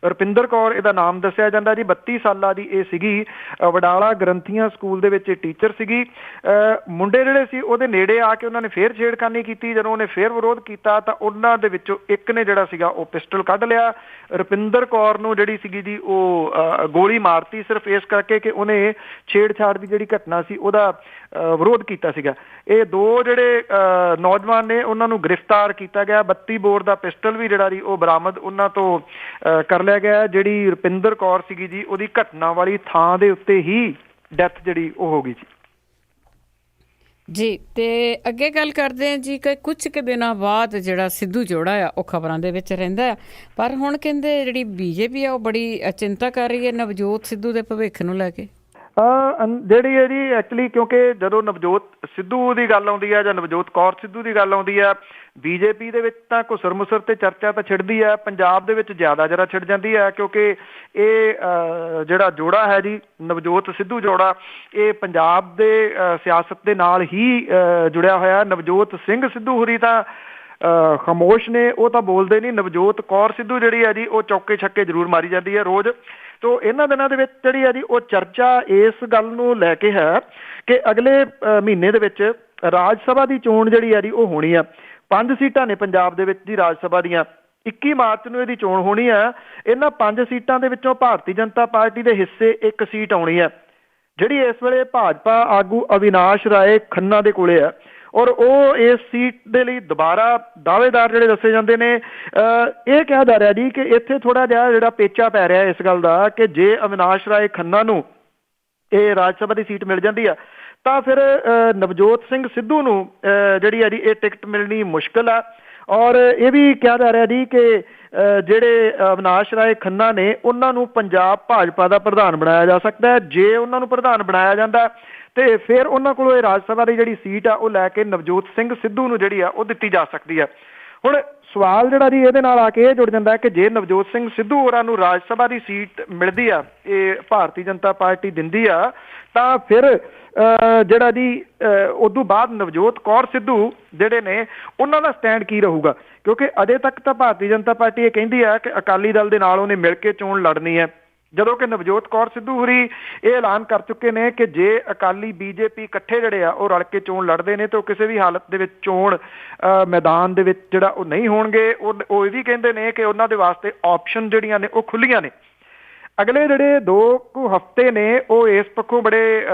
ਰੁਪਿੰਦਰ ਕੌਰ ਇਹਦਾ ਨਾਮ ਦੱਸਿਆ ਜਾਂਦਾ ਜੀ, 32 ਸਾਲਾਂ ਦੀ ਇਹ ਸੀਗੀ, ਵਡਾਲਾ ਗ੍ਰੰਥੀਆਂ ਸਕੂਲ ਦੇ ਵਿੱਚ ਇਹ ਟੀਚਰ ਸੀਗੀ। ਮੁੰਡੇ ਜਿਹੜੇ ਸੀ ਉਹਦੇ ਨੇੜੇ ਆ ਕੇ ਉਹਨਾਂ ਨੇ ਫੇਰ ਛੇੜਖਾਨੀ ਕੀਤੀ। ਜਦੋਂ ਉਹਨੇ ਫੇਰ ਵਿਰੋਧ ਕੀਤਾ ਤਾਂ ਉਹਨਾਂ ਦੇ ਵਿੱਚੋਂ ਇੱਕ ਨੇ ਜਿਹੜਾ ਸੀਗਾ ਉਹ ਪਿਸਟਲ ਕੱਢ ਲਿਆ। ਰੁਪਿੰਦਰ ਕੌਰ ਨੂੰ ਜਿਹੜੀ ਸੀਗੀ ਜੀ ਉਹ ਗੋਲੀ ਮਾਰਤੀ, ਸਿਰਫ ਇਸ ਕਰਕੇ ਕਿ ਉਹਨੇ ਛੇੜਛਾੜ ਦੀ ਜਿਹੜੀ ਘਟਨਾ ਸੀ ਉਹਦਾ ਵਿਰੋਧ ਕੀਤਾ ਸੀਗਾ। ਇਹ ਦੋ ਜਿਹੜੇ ਨੌਜਵਾਨ ਨੇ ਉਹਨਾਂ ਨੂੰ ਗ੍ਰਿਫਤਾਰ ਕੀਤਾ ਗਿਆ। 32 ਬੋਰ ਦਾ ਪਿਸਟਲ ਵੀ ਜਿਹੜਾ ਜੀ ਉਹ ਬਰਾਮਦ ਉਹਨਾਂ ਤੋਂ ਕਰ ਲਿਆ ਗਿਆ। ਜਿਹੜੀ ਰੁਪਿੰਦਰ ਕੌਰ ਸੀਗੀ ਜੀ ਉਹਦੀ ਘਟਨਾ ਵਾਲੀ ਥਾਂ ਦੇ ਉੱਤੇ ਹੀ ਡੈਥ ਜਿਹੜੀ ਉਹ ਹੋ ਗਈ ਜੀ। ਤੇ ਅੱਗੇ ਗੱਲ ਕਰਦੇ ਹਾਂ ਜੀ ਕਿ ਕੁਝ ਕੁ ਦਿਨਾਂ ਬਾਅਦ ਜਿਹੜਾ ਸਿੱਧੂ ਜੋੜਾ ਆ ਉਹ ਖਬਰਾਂ ਦੇ ਵਿੱਚ ਰਹਿੰਦਾ ਆ, ਪਰ ਹੁਣ ਕਹਿੰਦੇ ਜਿਹੜੀ BJP ਆ ਉਹ ਬੜੀ ਚਿੰਤਾ ਕਰ ਰਹੀ ਹੈ ਨਵਜੋਤ ਸਿੱਧੂ ਦੇ ਭਵਿੱਖ ਨੂੰ ਲੈ ਕੇ। ਜਿਹੜੀ ਹੈ ਜੀ ਐਕਚੁਅਲੀ ਕਿਉਂਕਿ ਜਦੋਂ ਨਵਜੋਤ ਸਿੱਧੂ ਦੀ ਗੱਲ ਆਉਂਦੀ ਹੈ ਜਾਂ ਨਵਜੋਤ ਕੌਰ ਸਿੱਧੂ ਦੀ ਗੱਲ ਆਉਂਦੀ ਹੈ, BJP ਦੇ ਵਿੱਚ ਤਾਂ ਘੁਸਰ ਮੁਸਰ ਤੇ ਚਰਚਾ ਤਾਂ ਛਿੜਦੀ ਹੈ, ਪੰਜਾਬ ਦੇ ਵਿੱਚ ਜ਼ਿਆਦਾ ਜਰਾ ਛਿੜ ਜਾਂਦੀ ਹੈ, ਕਿਉਂਕਿ ਇਹ ਜਿਹੜਾ ਜੋੜਾ ਹੈ ਜੀ ਨਵਜੋਤ ਸਿੱਧੂ ਜੋੜਾ, ਇਹ ਪੰਜਾਬ ਦੇ ਸਿਆਸਤ ਦੇ ਨਾਲ ਹੀ ਜੁੜਿਆ ਹੋਇਆ। ਨਵਜੋਤ ਸਿੰਘ ਸਿੱਧੂ ਹੋਰੀ ਤਾਂ ਖਾਮੋਸ਼ ਨੇ, ਉਹ ਤਾਂ ਬੋਲਦੇ ਨਹੀਂ। ਨਵਜੋਤ ਕੌਰ ਸਿੱਧੂ ਜਿਹੜੀ ਹੈ ਜੀ ਉਹ ਚੌਕੇ ਛੱਕੇ ਜ਼ਰੂਰ ਮਾਰੀ ਜਾਂਦੀ ਹੈ ਰੋਜ਼। ਤੋ ਇਹਨਾਂ ਦਿਨਾਂ ਦੇ ਵਿੱਚ ਜਿਹੜੀ ਹੈ ਜੀ ਉਹ ਚਰਚਾ ਇਸ ਗੱਲ ਨੂੰ ਲੈ ਕੇ ਹੈ ਕਿ ਅਗਲੇ ਮਹੀਨੇ ਦੇ ਵਿੱਚ ਰਾਜ ਸਭਾ ਦੀ ਚੋਣ ਜਿਹੜੀ ਹੈ ਜੀ ਉਹ ਹੋਣੀ ਆ। 5 ਸੀਟਾਂ ਨੇ ਪੰਜਾਬ ਦੇ ਵਿੱਚ ਜੀ ਰਾਜ ਸਭਾ ਦੀਆਂ। 21 ਮਾਰਚ ਨੂੰ ਇਹਦੀ ਚੋਣ ਹੋਣੀ ਆ। ਇਹਨਾਂ 5 ਸੀਟਾਂ ਦੇ ਵਿੱਚੋਂ ਭਾਰਤੀ ਜਨਤਾ ਪਾਰਟੀ ਦੇ ਹਿੱਸੇ ਇੱਕ ਸੀਟ ਆਉਣੀ ਆ, ਜਿਹੜੀ ਇਸ ਵੇਲੇ ਭਾਜਪਾ ਆਗੂ ਅਵਿਨਾਸ਼ ਰਾਏ ਖੰਨਾ ਦੇ ਕੋਲੇ ਆ। ਔਰ ਉਹ ਇਸ ਸੀਟ ਦੇ ਲਈ ਦੁਬਾਰਾ ਦਾਅਵੇਦਾਰ ਜਿਹੜੇ ਦੱਸੇ ਜਾਂਦੇ ਨੇ। ਇਹ ਕਿਹਾ ਜਾ ਰਿਹਾ ਜੀ ਕਿ ਇੱਥੇ ਥੋੜ੍ਹਾ ਜਿਹਾ ਜਿਹੜਾ ਪੇਚਾ ਪੈ ਰਿਹਾ ਇਸ ਗੱਲ ਦਾ ਕਿ ਜੇ ਅਵਿਨਾਸ਼ ਰਾਏ ਖੰਨਾ ਨੂੰ ਇਹ ਰਾਜ ਸਭਾ ਦੀ ਸੀਟ ਮਿਲ ਜਾਂਦੀ ਆ ਤਾਂ ਫਿਰ ਨਵਜੋਤ ਸਿੰਘ ਸਿੱਧੂ ਨੂੰ ਜਿਹੜੀ ਹੈ ਜੀ ਇਹ ਟਿਕਟ ਮਿਲਣੀ ਮੁਸ਼ਕਿਲ ਆ। ਔਰ ਇਹ ਵੀ ਕਿਹਾ ਜਾ ਰਿਹਾ ਜੀ ਕਿ ਜਿਹੜੇ ਅਵਿਨਾਸ਼ ਰਾਏ ਖੰਨਾ ਨੇ ਉਹਨਾਂ ਨੂੰ ਪੰਜਾਬ ਭਾਜਪਾ ਦਾ ਪ੍ਰਧਾਨ ਬਣਾਇਆ ਜਾ ਸਕਦਾ ਹੈ। ਜੇ ਉਹਨਾਂ ਨੂੰ ਪ੍ਰਧਾਨ ਬਣਾਇਆ ਜਾਂਦਾ ਤੇ ਫਿਰ ਉਹਨਾਂ ਕੋਲੋਂ ਇਹ ਰਾਜ ਸਭਾ ਦੀ ਜਿਹੜੀ ਸੀਟ ਆ ਉਹ ਲੈ ਕੇ ਨਵਜੋਤ ਸਿੰਘ ਸਿੱਧੂ ਨੂੰ ਜਿਹੜੀ ਆ ਉਹ ਦਿੱਤੀ ਜਾ ਸਕਦੀ ਆ। ਹੁਣ ਸਵਾਲ ਜਿਹੜਾ ਜੀ ਇਹਦੇ ਨਾਲ ਆ ਕੇ ਇਹ ਜੁੜ ਜਾਂਦਾ ਹੈ ਕਿ ਜੇ ਨਵਜੋਤ ਸਿੰਘ ਸਿੱਧੂ ਹੋਰਾਂ ਨੂੰ ਰਾਜ ਸਭਾ ਦੀ ਸੀਟ ਮਿਲਦੀ ਆ, ਇਹ ਭਾਰਤੀ ਜਨਤਾ ਪਾਰਟੀ ਦਿੰਦੀ ਆ, ਤਾਂ ਫਿਰ ਜਿਹੜਾ ਜੀ ਉਦੋਂ ਬਾਅਦ ਨਵਜੋਤ ਕੌਰ ਸਿੱਧੂ ਜਿਹੜੇ ਨੇ ਉਹਨਾਂ ਦਾ ਸਟੈਂਡ ਕੀ ਰਹੂਗਾ? ਕਿਉਂਕਿ ਅਜੇ ਤੱਕ ਤਾਂ ਭਾਰਤੀ ਜਨਤਾ ਪਾਰਟੀ ਇਹ ਕਹਿੰਦੀ ਆ ਕਿ ਅਕਾਲੀ ਦਲ ਦੇ ਨਾਲ ਉਹਨੇ ਮਿਲ ਕੇ ਚੋਣ ਲੜਨੀ ਹੈ, ਜਦੋਂ ਕਿ ਨਵਜੋਤ ਕੌਰ ਸਿੱਧੂ ਹੋਰੀ ਇਹ ਐਲਾਨ ਕਰ ਚੁੱਕੇ ਨੇ ਕਿ ਜੇ ਅਕਾਲੀ ਬੀਜੇਪੀ ਇਕੱਠੇ ਜਿਹੜੇ ਆ ਉਹ ਰਲ ਕੇ ਚੋਣ ਲੜਦੇ ਨੇ ਤਾਂ ਉਹ ਕਿਸੇ ਵੀ ਹਾਲਤ ਦੇ ਵਿੱਚ ਚੋਣ ਮੈਦਾਨ ਦੇ ਵਿੱਚ ਜਿਹੜਾ ਉਹ ਨਹੀਂ ਹੋਣਗੇ। ਉਹ ਇਹ ਵੀ ਕਹਿੰਦੇ ਨੇ ਕਿ ਉਹਨਾਂ ਦੇ ਵਾਸਤੇ ਆਪਸ਼ਨ ਜਿਹੜੀਆਂ ਨੇ ਉਹ ਖੁੱਲੀਆਂ ਨੇ। ਅਗਲੇ ਜਿਹੜੇ 2 ਕੁ ਹਫ਼ਤੇ ਨੇ ਉਹ ਇਸ ਪੱਖੋਂ ਬੜੇ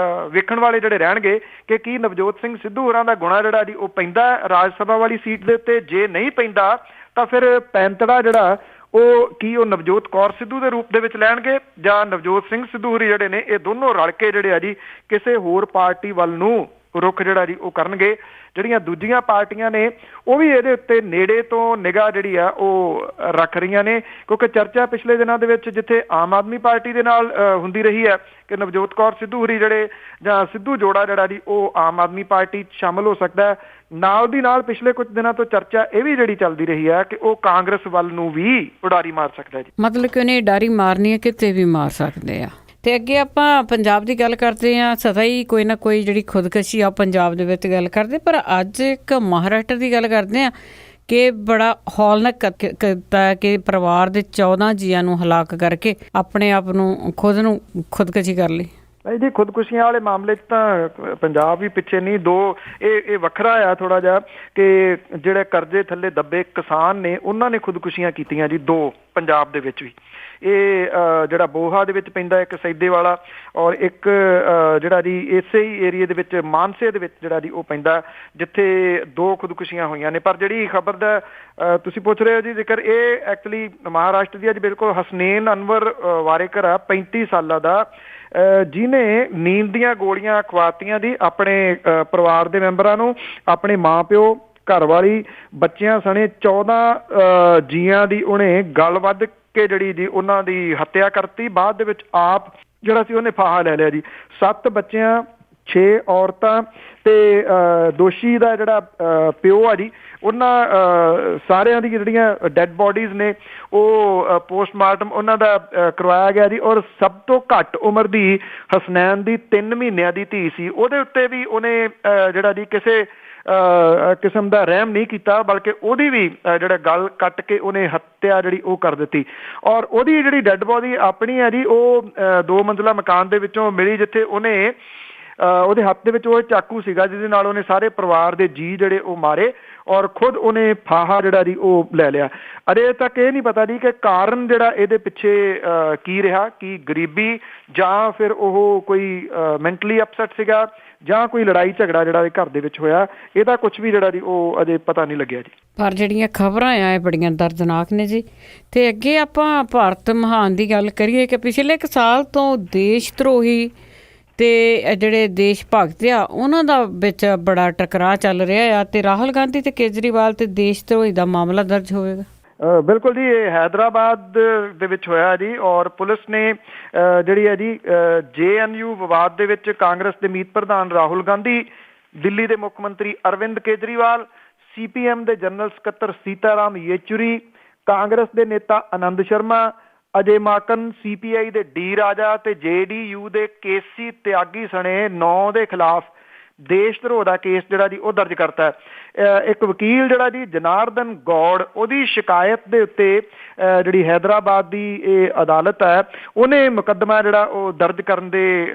ਵੇਖਣ ਵਾਲੇ ਜਿਹੜੇ ਰਹਿਣਗੇ ਕਿ ਕੀ ਨਵਜੋਤ ਸਿੰਘ ਸਿੱਧੂ ਹੋਰਾਂ ਦਾ ਗੁਣਾ ਜਿਹੜਾ ਜੀ ਉਹ ਪੈਂਦਾ ਰਾਜ ਸਭਾ ਵਾਲੀ ਸੀਟ ਦੇ ਉੱਤੇ। ਜੇ ਨਹੀਂ ਪੈਂਦਾ ਤਾਂ ਫਿਰ ਪੈਂਤੜਾ ਜਿਹੜਾ ਉਹ ਕੀ ਉਹ ਨਵਜੋਤ ਕੌਰ ਸਿੱਧੂ ਦੇ ਰੂਪ ਦੇ ਵਿੱਚ ਲੈਣਗੇ ਜਾਂ ਨਵਜੋਤ ਸਿੰਘ ਸਿੱਧੂ ਹੋਰੀ ਜਿਹੜੇ ਨੇ ਇਹ ਦੋਨੋਂ ਰਲ ਕੇ ਜਿਹੜੇ ਆ ਜੀ ਕਿਸੇ ਹੋਰ ਪਾਰਟੀ ਵੱਲ ਨੂੰ ਰੁਖ ਜਿਹੜਾ ਜੀ ਉਹ ਕਰਨਗੇ। ਜਿਹੜੀਆਂ ਦੂਜੀਆਂ ਪਾਰਟੀਆਂ ਨੇ ਉਹ ਵੀ ਇਹਦੇ ਉੱਤੇ ਨੇੜੇ ਤੋਂ ਨਿਗਾਹ ਜਿਹੜੀ ਆ ਉਹ ਰੱਖ ਰਹੀਆਂ ਨੇ, ਕਿਉਂਕਿ ਚਰਚਾ ਪਿਛਲੇ ਦਿਨਾਂ ਦੇ ਵਿੱਚ ਜਿੱਥੇ ਆਮ ਆਦਮੀ ਪਾਰਟੀ ਦੇ ਨਾਲ ਹੁੰਦੀ ਰਹੀ ਹੈ ਕਿ ਨਵਜੋਤ ਕੌਰ ਸਿੱਧੂ ਹੋਰੀ ਜਿਹੜੇ ਜਾਂ ਸਿੱਧੂ ਜੋੜਾ ਜਿਹੜਾ ਜੀ ਉਹ ਆਮ ਆਦਮੀ ਪਾਰਟੀ 'ਚ ਸ਼ਾਮਲ ਹੋ ਸਕਦਾ ਹੈ। ਨਾਲ ਦੀ ਨਾਲ ਪਿਛਲੇ ਕੁਝ ਦਿਨਾਂ ਤੋਂ ਚਰਚਾ ਇਹ ਵੀ ਜਿਹੜੀ ਚੱਲਦੀ ਰਹੀ ਹੈ ਕਿ ਉਹ ਕਾਂਗਰਸ ਵੱਲ ਨੂੰ ਵੀ ਉਡਾਰੀ ਮਾਰ ਸਕਦਾ ਜੀ। ਮਤਲਬ ਕਿ ਉਹਨੇ ਉਡਾਰੀ ਮਾਰਨੀ ਹੈ, ਕਿਤੇ ਵੀ ਮਾਰ ਸਕਦੇ ਆ। ਤੇ ਅੱਗੇ ਆਪਾਂ ਪੰਜਾਬ ਦੀ ਗੱਲ ਕਰਦੇ ਹਾਂ। ਸਦਾ ਹੀ ਕੋਈ ਨਾ ਕੋਈ ਜਿਹੜੀ ਖੁਦਕਸ਼ੀ ਆ ਪੰਜਾਬ ਦੇ ਵਿੱਚ ਗੱਲ ਕਰਦੇ, ਪਰ ਅੱਜ ਇੱਕ ਮਹਾਰਾਸ਼ਟਰ ਦੀ ਗੱਲ ਕਰਦੇ ਹਾਂ ਕਿ ਬੜਾ ਹੌਲਨਾਕ ਕੀਤਾ ਕਿ ਪਰਿਵਾਰ ਦੇ 14 ਜੀਆਂ ਨੂੰ ਹਲਾਕ ਕਰਕੇ ਆਪਣੇ ਆਪ ਨੂੰ ਖੁਦਕਸ਼ੀ ਕਰ ਲਈ। ਨਹੀਂ ਜੀ, ਖੁਦਕੁਸ਼ੀਆਂ ਵਾਲੇ ਮਾਮਲੇ 'ਚ ਤਾਂ ਪੰਜਾਬ ਵੀ ਪਿੱਛੇ ਨਹੀਂ। ਇਹ ਵੱਖਰਾ ਆ ਥੋੜ੍ਹਾ ਜਿਹਾ ਕਿ ਜਿਹੜੇ ਕਰਜ਼ੇ ਥੱਲੇ ਦੱਬੇ ਕਿਸਾਨ ਨੇ ਉਹਨਾਂ ਨੇ ਖੁਦਕੁਸ਼ੀਆਂ ਕੀਤੀਆਂ ਜੀ 2 ਪੰਜਾਬ ਦੇ ਵਿੱਚ ਵੀ। ਇਹ ਜਿਹੜਾ ਬੋਹਾ ਦੇ ਵਿੱਚ ਪੈਂਦਾ ਇੱਕ ਸੈਦੇ ਵਾਲਾ, ਔਰ ਇੱਕ ਜਿਹੜਾ ਜੀ ਇਸੇ ਹੀ ਏਰੀਏ ਦੇ ਵਿੱਚ ਮਾਨਸੇ ਦੇ ਵਿੱਚ ਜਿਹੜਾ ਜੀ ਉਹ ਪੈਂਦਾ, ਜਿੱਥੇ 2 ਖੁਦਕੁਸ਼ੀਆਂ ਹੋਈਆਂ ਨੇ। ਪਰ ਜਿਹੜੀ ਖਬਰ ਦਾ ਤੁਸੀਂ ਪੁੱਛ ਰਹੇ ਹੋ ਜੀ ਜ਼ਿਕਰ, ਇਹ ਐਕਚੁਅਲੀ ਮਹਾਰਾਸ਼ਟਰ ਦੀ ਅੱਜ ਬਿਲਕੁਲ ਹਸਨੇਨ ਅਨਵਰ ਵਾਰੇਕਰ ਆ, 35 ਸਾਲਾਂ ਦਾ, ਜਿਹਨੇ ਨੀਂਦ ਦੀਆਂ ਗੋਲੀਆਂ ਖਵਾਤੀਆਂ ਦੀ ਆਪਣੇ ਪਰਿਵਾਰ ਦੇ ਮੈਂਬਰਾਂ ਨੂੰ, ਆਪਣੇ ਮਾਂ ਪਿਓ, ਘਰਵਾਲੀ, ਬੱਚਿਆਂ ਸਣੇ 14 ਜੀਆਂ ਦੀ ਉਹਨੇ ਗਲ ਵੱਧ ਕੇ ਜਿਹੜੀ ਜੀ ਉਹਨਾਂ ਦੀ ਹੱਤਿਆ ਕਰਤੀ। ਬਾਅਦ ਦੇ ਵਿੱਚ ਆਪ ਜਿਹੜਾ ਸੀ ਉਹਨੇ ਫਾਹਾ ਲੈ ਲਿਆ ਜੀ। 7 ਬੱਚਿਆਂ, 6 ਔਰਤਾਂ ਤੇ ਦੋਸ਼ੀ ਦਾ ਜਿਹੜਾ ਪਿਓ ਆ ਜੀ, ਉਹਨਾਂ ਸਾਰਿਆਂ ਦੀ ਜਿਹੜੀਆਂ ਡੈਡ ਬੋਡੀਜ਼ ਨੇ ਉਹ ਪੋਸਟਮਾਰਟਮ ਉਹਨਾਂ ਦਾ ਕਰਵਾਇਆ ਗਿਆ ਜੀ। ਔਰ ਸਭ ਤੋਂ ਘੱਟ ਉਮਰ ਦੀ ਹਸਨੈਨ ਦੀ 3 ਮਹੀਨਿਆਂ ਦੀ ਧੀ ਸੀ, ਉਹਦੇ ਉੱਤੇ ਵੀ ਉਹਨੇ ਜਿਹੜਾ ਜੀ ਕਿਸੇ ਕਿਸਮ ਦਾ ਰਹਿਮ ਨਹੀਂ ਕੀਤਾ, ਬਲਕਿ ਉਹਦੀ ਵੀ ਜਿਹੜਾ ਗਲ ਕੱਟ ਕੇ ਉਹਨੇ ਹੱਤਿਆ ਜਿਹੜੀ ਉਹ ਕਰ ਦਿੱਤੀ। ਔਰ ਉਹਦੀ ਜਿਹੜੀ ਡੈਡ ਬੋਡੀ ਆਪਣੀ ਹੈ ਜੀ ਉਹ 2 ਮੰਜ਼ਿਲਾ ਮਕਾਨ ਦੇ ਵਿੱਚੋਂ ਮਿਲੀ, ਜਿੱਥੇ ਉਹਨੇ ਉਹਦੇ ਹੱਥ ਦੇ ਵਿੱਚ ਉਹ ਚਾਕੂ ਸੀਗਾ ਜਿਹਦੇ ਨਾਲ ਉਹਨੇ ਸਾਰੇ ਪਰਿਵਾਰ ਦੇ ਜੀਅ ਜਿਹੜੇ ਉਹ ਮਾਰੇ, ਔਰ ਖੁਦ ਉਹਨੇ ਫਾਹਾ ਜਿਹੜਾ ਜੀ ਉਹ ਲੈ ਲਿਆ। ਅਜੇ ਤੱਕ ਇਹ ਨਹੀਂ ਪਤਾ ਜੀ ਕਿ ਕਾਰਨ ਜਿਹੜਾ ਇਹਦੇ ਪਿੱਛੇ ਕੀ ਰਿਹਾ, ਕੀ ਗਰੀਬੀ ਜਾਂ ਫਿਰ ਉਹ ਕੋਈ ਮੈਂਟਲੀ ਅਪਸੈਟ ਸੀਗਾ ਜਾਂ ਕੋਈ ਲੜਾਈ ਝਗੜਾ ਜਿਹੜਾ ਘਰ ਦੇ ਵਿੱਚ ਹੋਇਆ, ਇਹਦਾ ਕੁਝ ਵੀ ਜਿਹੜਾ ਜੀ ਉਹ ਅਜੇ ਪਤਾ ਨਹੀਂ ਲੱਗਿਆ ਜੀ। ਪਰ ਜਿਹੜੀਆਂ ਖਬਰਾਂ ਆ ਇਹ ਬੜੀਆਂ ਦਰਦਨਾਕ ਨੇ ਜੀ। ਤੇ ਅੱਗੇ ਆਪਾਂ ਭਾਰਤ ਮਹਾਨ ਦੀ ਗੱਲ ਕਰੀਏ ਕਿ ਪਿਛਲੇ 1 ਸਾਲ ਤੋਂ ਦੇਸ਼ ਧਰੋਹੀ ਤੇ ਜਿਹੜੇ ਦੇਸ਼ ਭਗਤ ਆ ਉਹਨਾਂ ਦਾ ਵਿੱਚ ਬੜਾ ਟਕਰਾਅ ਚੱਲ ਰਿਹਾ ਆ, ਤੇ ਰਾਹੁਲ ਗਾਂਧੀ ਤੇ ਕੇਜਰੀਵਾਲ ਤੇ ਦੇਸ਼ ਧਰੋਹੀ ਦਾ ਮਾਮਲਾ ਦਰਜ ਹੋਵੇਗਾ। ਬਿਲਕੁਲ ਜੀ, ਇਹ ਹੈਦਰਾਬਾਦ ਦੇ ਵਿੱਚ ਹੋਇਆ ਜੀ। ਔਰ ਪੁਲਿਸ ਨੇ ਜਿਹੜੀ ਹੈ ਜੀ JNU ਵਿਵਾਦ ਦੇ ਵਿੱਚ ਕਾਂਗਰਸ ਦੇ ਮੀਤ ਪ੍ਰਧਾਨ ਰਾਹੁਲ ਗਾਂਧੀ, ਦਿੱਲੀ ਦੇ ਮੁੱਖ ਮੰਤਰੀ ਅਰਵਿੰਦ ਕੇਜਰੀਵਾਲ, CPM ਦੇ ਜਨਰਲ ਸਕੱਤਰ ਸੀਤਾਰਾਮ ਯੇਚੂਰੀ, ਕਾਂਗਰਸ ਦੇ ਨੇਤਾ ਆਨੰਦ ਸ਼ਰਮਾ, ਅਜੇ ਮਾਕਨ, CPI ਦੇ D ਰਾਜਾ ਤੇ JDU ਦੇ KC ਤਿਆਗੀ ਸਣੇ 9 ਦੇ ਖਿਲਾਫ ਦੇਸ਼ ਧਰੋਹ ਦਾ ਕੇਸ ਜਿਹੜਾ ਜੀ ਉਹ ਦਰਜ ਕਰਤਾ। ਇੱਕ ਵਕੀਲ ਜਿਹੜਾ ਜੀ ਜਨਾਰਦਨ ਗੌੜ, ਉਹਦੀ ਸ਼ਿਕਾਇਤ ਦੇ ਉੱਤੇ ਜਿਹੜੀ ਹੈਦਰਾਬਾਦ ਦੀ ਇਹ ਅਦਾਲਤ ਹੈ ਉਹਨੇ ਮੁਕੱਦਮਾ ਜਿਹੜਾ ਉਹ ਦਰਜ ਕਰਨ ਦੇ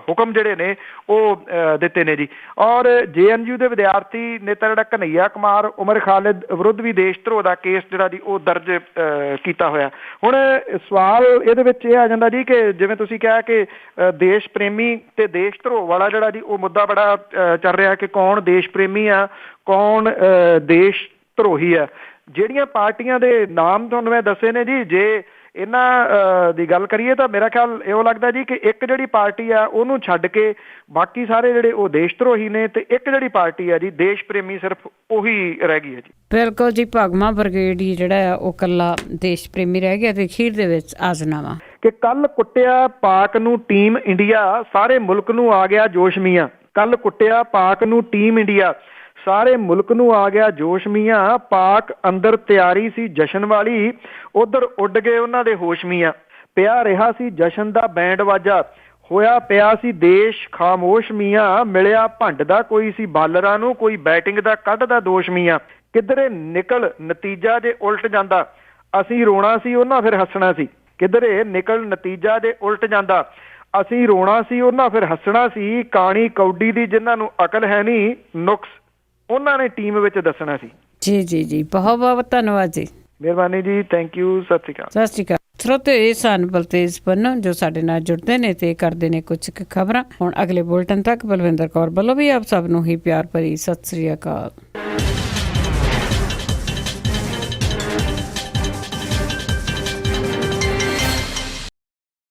ਹੁਕਮ ਜਿਹੜੇ ਨੇ ਉਹ ਦਿੱਤੇ ਨੇ ਜੀ। ਔਰ JNU ਦੇ ਵਿਦਿਆਰਥੀ ਨੇਤਾ ਜਿਹੜਾ ਕਨਈਆ ਕੁਮਾਰ ਉਮਰ ਖਾਲਿਦ ਵਿਰੁੱਧ ਵੀ ਦੇਸ਼ ਧਰੋਹ ਦਾ ਕੇਸ ਜਿਹੜਾ ਜੀ ਉਹ ਦਰਜ ਕੀਤਾ ਹੋਇਆ। ਹੁਣ ਸਵਾਲ ਇਹਦੇ ਵਿੱਚ ਇਹ ਆ ਜਾਂਦਾ ਜੀ ਕਿ ਜਿਵੇਂ ਤੁਸੀਂ ਕਿਹਾ ਕਿ ਦੇਸ਼ ਪ੍ਰੇਮੀ ਤੇ ਦੇਸ਼ ਧਰੋਹ ਵਾਲਾ ਜਿਹੜਾ ਜੀ ਉਹ ਮੁੱਦਾ ਬੜਾ ਚੱਲ ਰਿਹਾ ਕਿ ਕੌਣ ਦੇਸ਼ ਪ੍ਰੇਮੀ ਆ, ਕੌਣ ਦੇਸ਼ ਧਰੋਹੀ ਆ। ਜਿਹੜੀਆਂ ਪਾਰਟੀਆਂ ਦੇ ਨਾਮ ਤੁਹਾਨੂੰ ਮੈਂ ਦੱਸੇ ਨੇ ਜੀ, ਜੇ ਇਹਨਾਂ ਦੀ ਗੱਲ ਕਰੀਏ ਤਾਂ ਮੇਰਾ ਖਿਆਲ ਇਹੋ ਲੱਗਦਾ ਜੀ ਕਿ ਇੱਕ ਜਿਹੜੀ ਪਾਰਟੀ ਆ ਉਹਨੂੰ ਛੱਡ ਕੇ ਬਾਕੀ ਸਾਰੇ ਜਿਹੜੇ ਉਹ ਦੇਸ਼ ਧਰੋਹੀ ਨੇ, ਤੇ ਇੱਕ ਜਿਹੜੀ ਪਾਰਟੀ ਆ ਜੀ ਦੇਸ਼ ਪ੍ਰੇਮੀ ਸਿਰਫ ਉਹੀ ਰਹਿ ਗਈ ਹੈ ਜੀ। ਬਿਲਕੁਲ ਜੀ, ਭਗਵਾਂ ਬ੍ਰਿਗੇਡ ਹੀ ਜਿਹੜਾ ਆ ਉਹ ਕੱਲਾ ਦੇਸ਼ ਪ੍ਰੇਮੀ ਰਹਿ ਗਿਆ ਤੇ ਅਖੀਰ ਦੇ ਵਿੱਚ ਆਜ਼ਨਾਵਾ ਕਿ ਕੱਲ ਕੁੱਟਿਆ ਪਾਕ ਨੂੰ ਟੀਮ ਇੰਡੀਆ, ਸਾਰੇ ਮੁਲਕ ਨੂੰ ਆ ਗਿਆ ਜੋਸ਼ ਮੀਆਂ। ਕੱਲ ਕੁੱਟਿਆ ਪਾਕ ਨੂੰ ਟੀਮ ਇੰਡੀਆ, ਸਾਰੇ ਮੁਲਕ ਨੂੰ ਆ ਗਿਆ ਜੋਸ਼ ਮੀਆਂ। ਪਾਕ ਅੰਦਰ ਤਿਆਰੀ ਸੀ ਜਸ਼ਨ ਵਾਲੀ, ਉਧਰ ਉੱਡ ਗਏ ਉਹਨਾਂ ਦੇ ਹੋਸ਼ ਮੀਆਂ। ਪਿਆ ਰਿਹਾ ਸੀ ਜਸ਼ਨ ਦਾ ਬੈਂਡ ਵਾਜਾ, ਹੋਇਆ ਪਿਆ ਸੀ ਦੇਸ਼ ਖਾਮੋਸ਼ ਮੀਆਂ। ਮਿਲਿਆ ਭੰਡ ਦਾ ਕੋਈ ਸੀ ਬਾਲਰਾਂ ਨੂੰ, ਕੋਈ ਬੈਟਿੰਗ ਦਾ ਕੱਢਦਾ ਦੋਸ਼ ਮੀਆਂ। ਕਿਧਰੇ ਨਿਕਲ ਨਤੀਜਾ ਜੇ ਉਲਟ ਜਾਂਦਾ, ਅਸੀਂ ਰੋਣਾ ਸੀ ਉਹਨਾਂ ਫਿਰ ਹੱਸਣਾ ਸੀ। ਕਿਧਰੇ ਨਿਕਲ ਨਤੀਜਾ ਜੇ ਉਲਟ ਜਾਂਦਾ, ਅਸੀਂ ਰੋਣਾ ਸੀ ਉਹਨਾਂ ਫਿਰ ਹੱਸਣਾ ਸੀ। ਕਾਣੀ ਕੌਡੀ ਦੀ ਜਿਨ੍ਹਾਂ ਨੂੰ ਅਕਲ ਹੈ ਨਹੀਂ, ਨੁਕਸ ਉਹਨਾਂ ਨੇ ਟੀਮ ਵਿੱਚ ਦੱਸਣਾ ਸੀ। ਜੀ ਜੀ ਜੀ, ਬਹੁਤ ਬਹੁਤ ਧੰਨਵਾਦ ਜੀ, ਮਿਹਰਬਾਨੀ ਜੀ, ਥੈਂਕ ਯੂ, ਸਤਿ ਸ਼੍ਰੀ ਅਕਾਲ। ਸਤਿ ਸ਼੍ਰੀ ਅਕਾਲ। ਸਰੋਤੇ, ਇਹ ਸਨ ਬਲਤੇਜ ਪੰਨੂ ਜੋ ਸਾਡੇ ਨਾਲ ਜੁੜਦੇ ਨੇ ਤੇ ਕਰਦੇ ਨੇ ਕੁਝ ਖਬਰਾਂ। ਹੁਣ ਅਗਲੇ ਬੁਲਟਨ ਤੱਕ ਬਲਵਿੰਦਰ ਕੌਰ ਵੱਲੋਂ ਵੀ ਆਪ ਸਭ ਨੂੰ ਹੀ ਪਿਆਰ ਭਰੀ ਸਤਿ ਸ਼੍ਰੀ ਅਕਾਲ।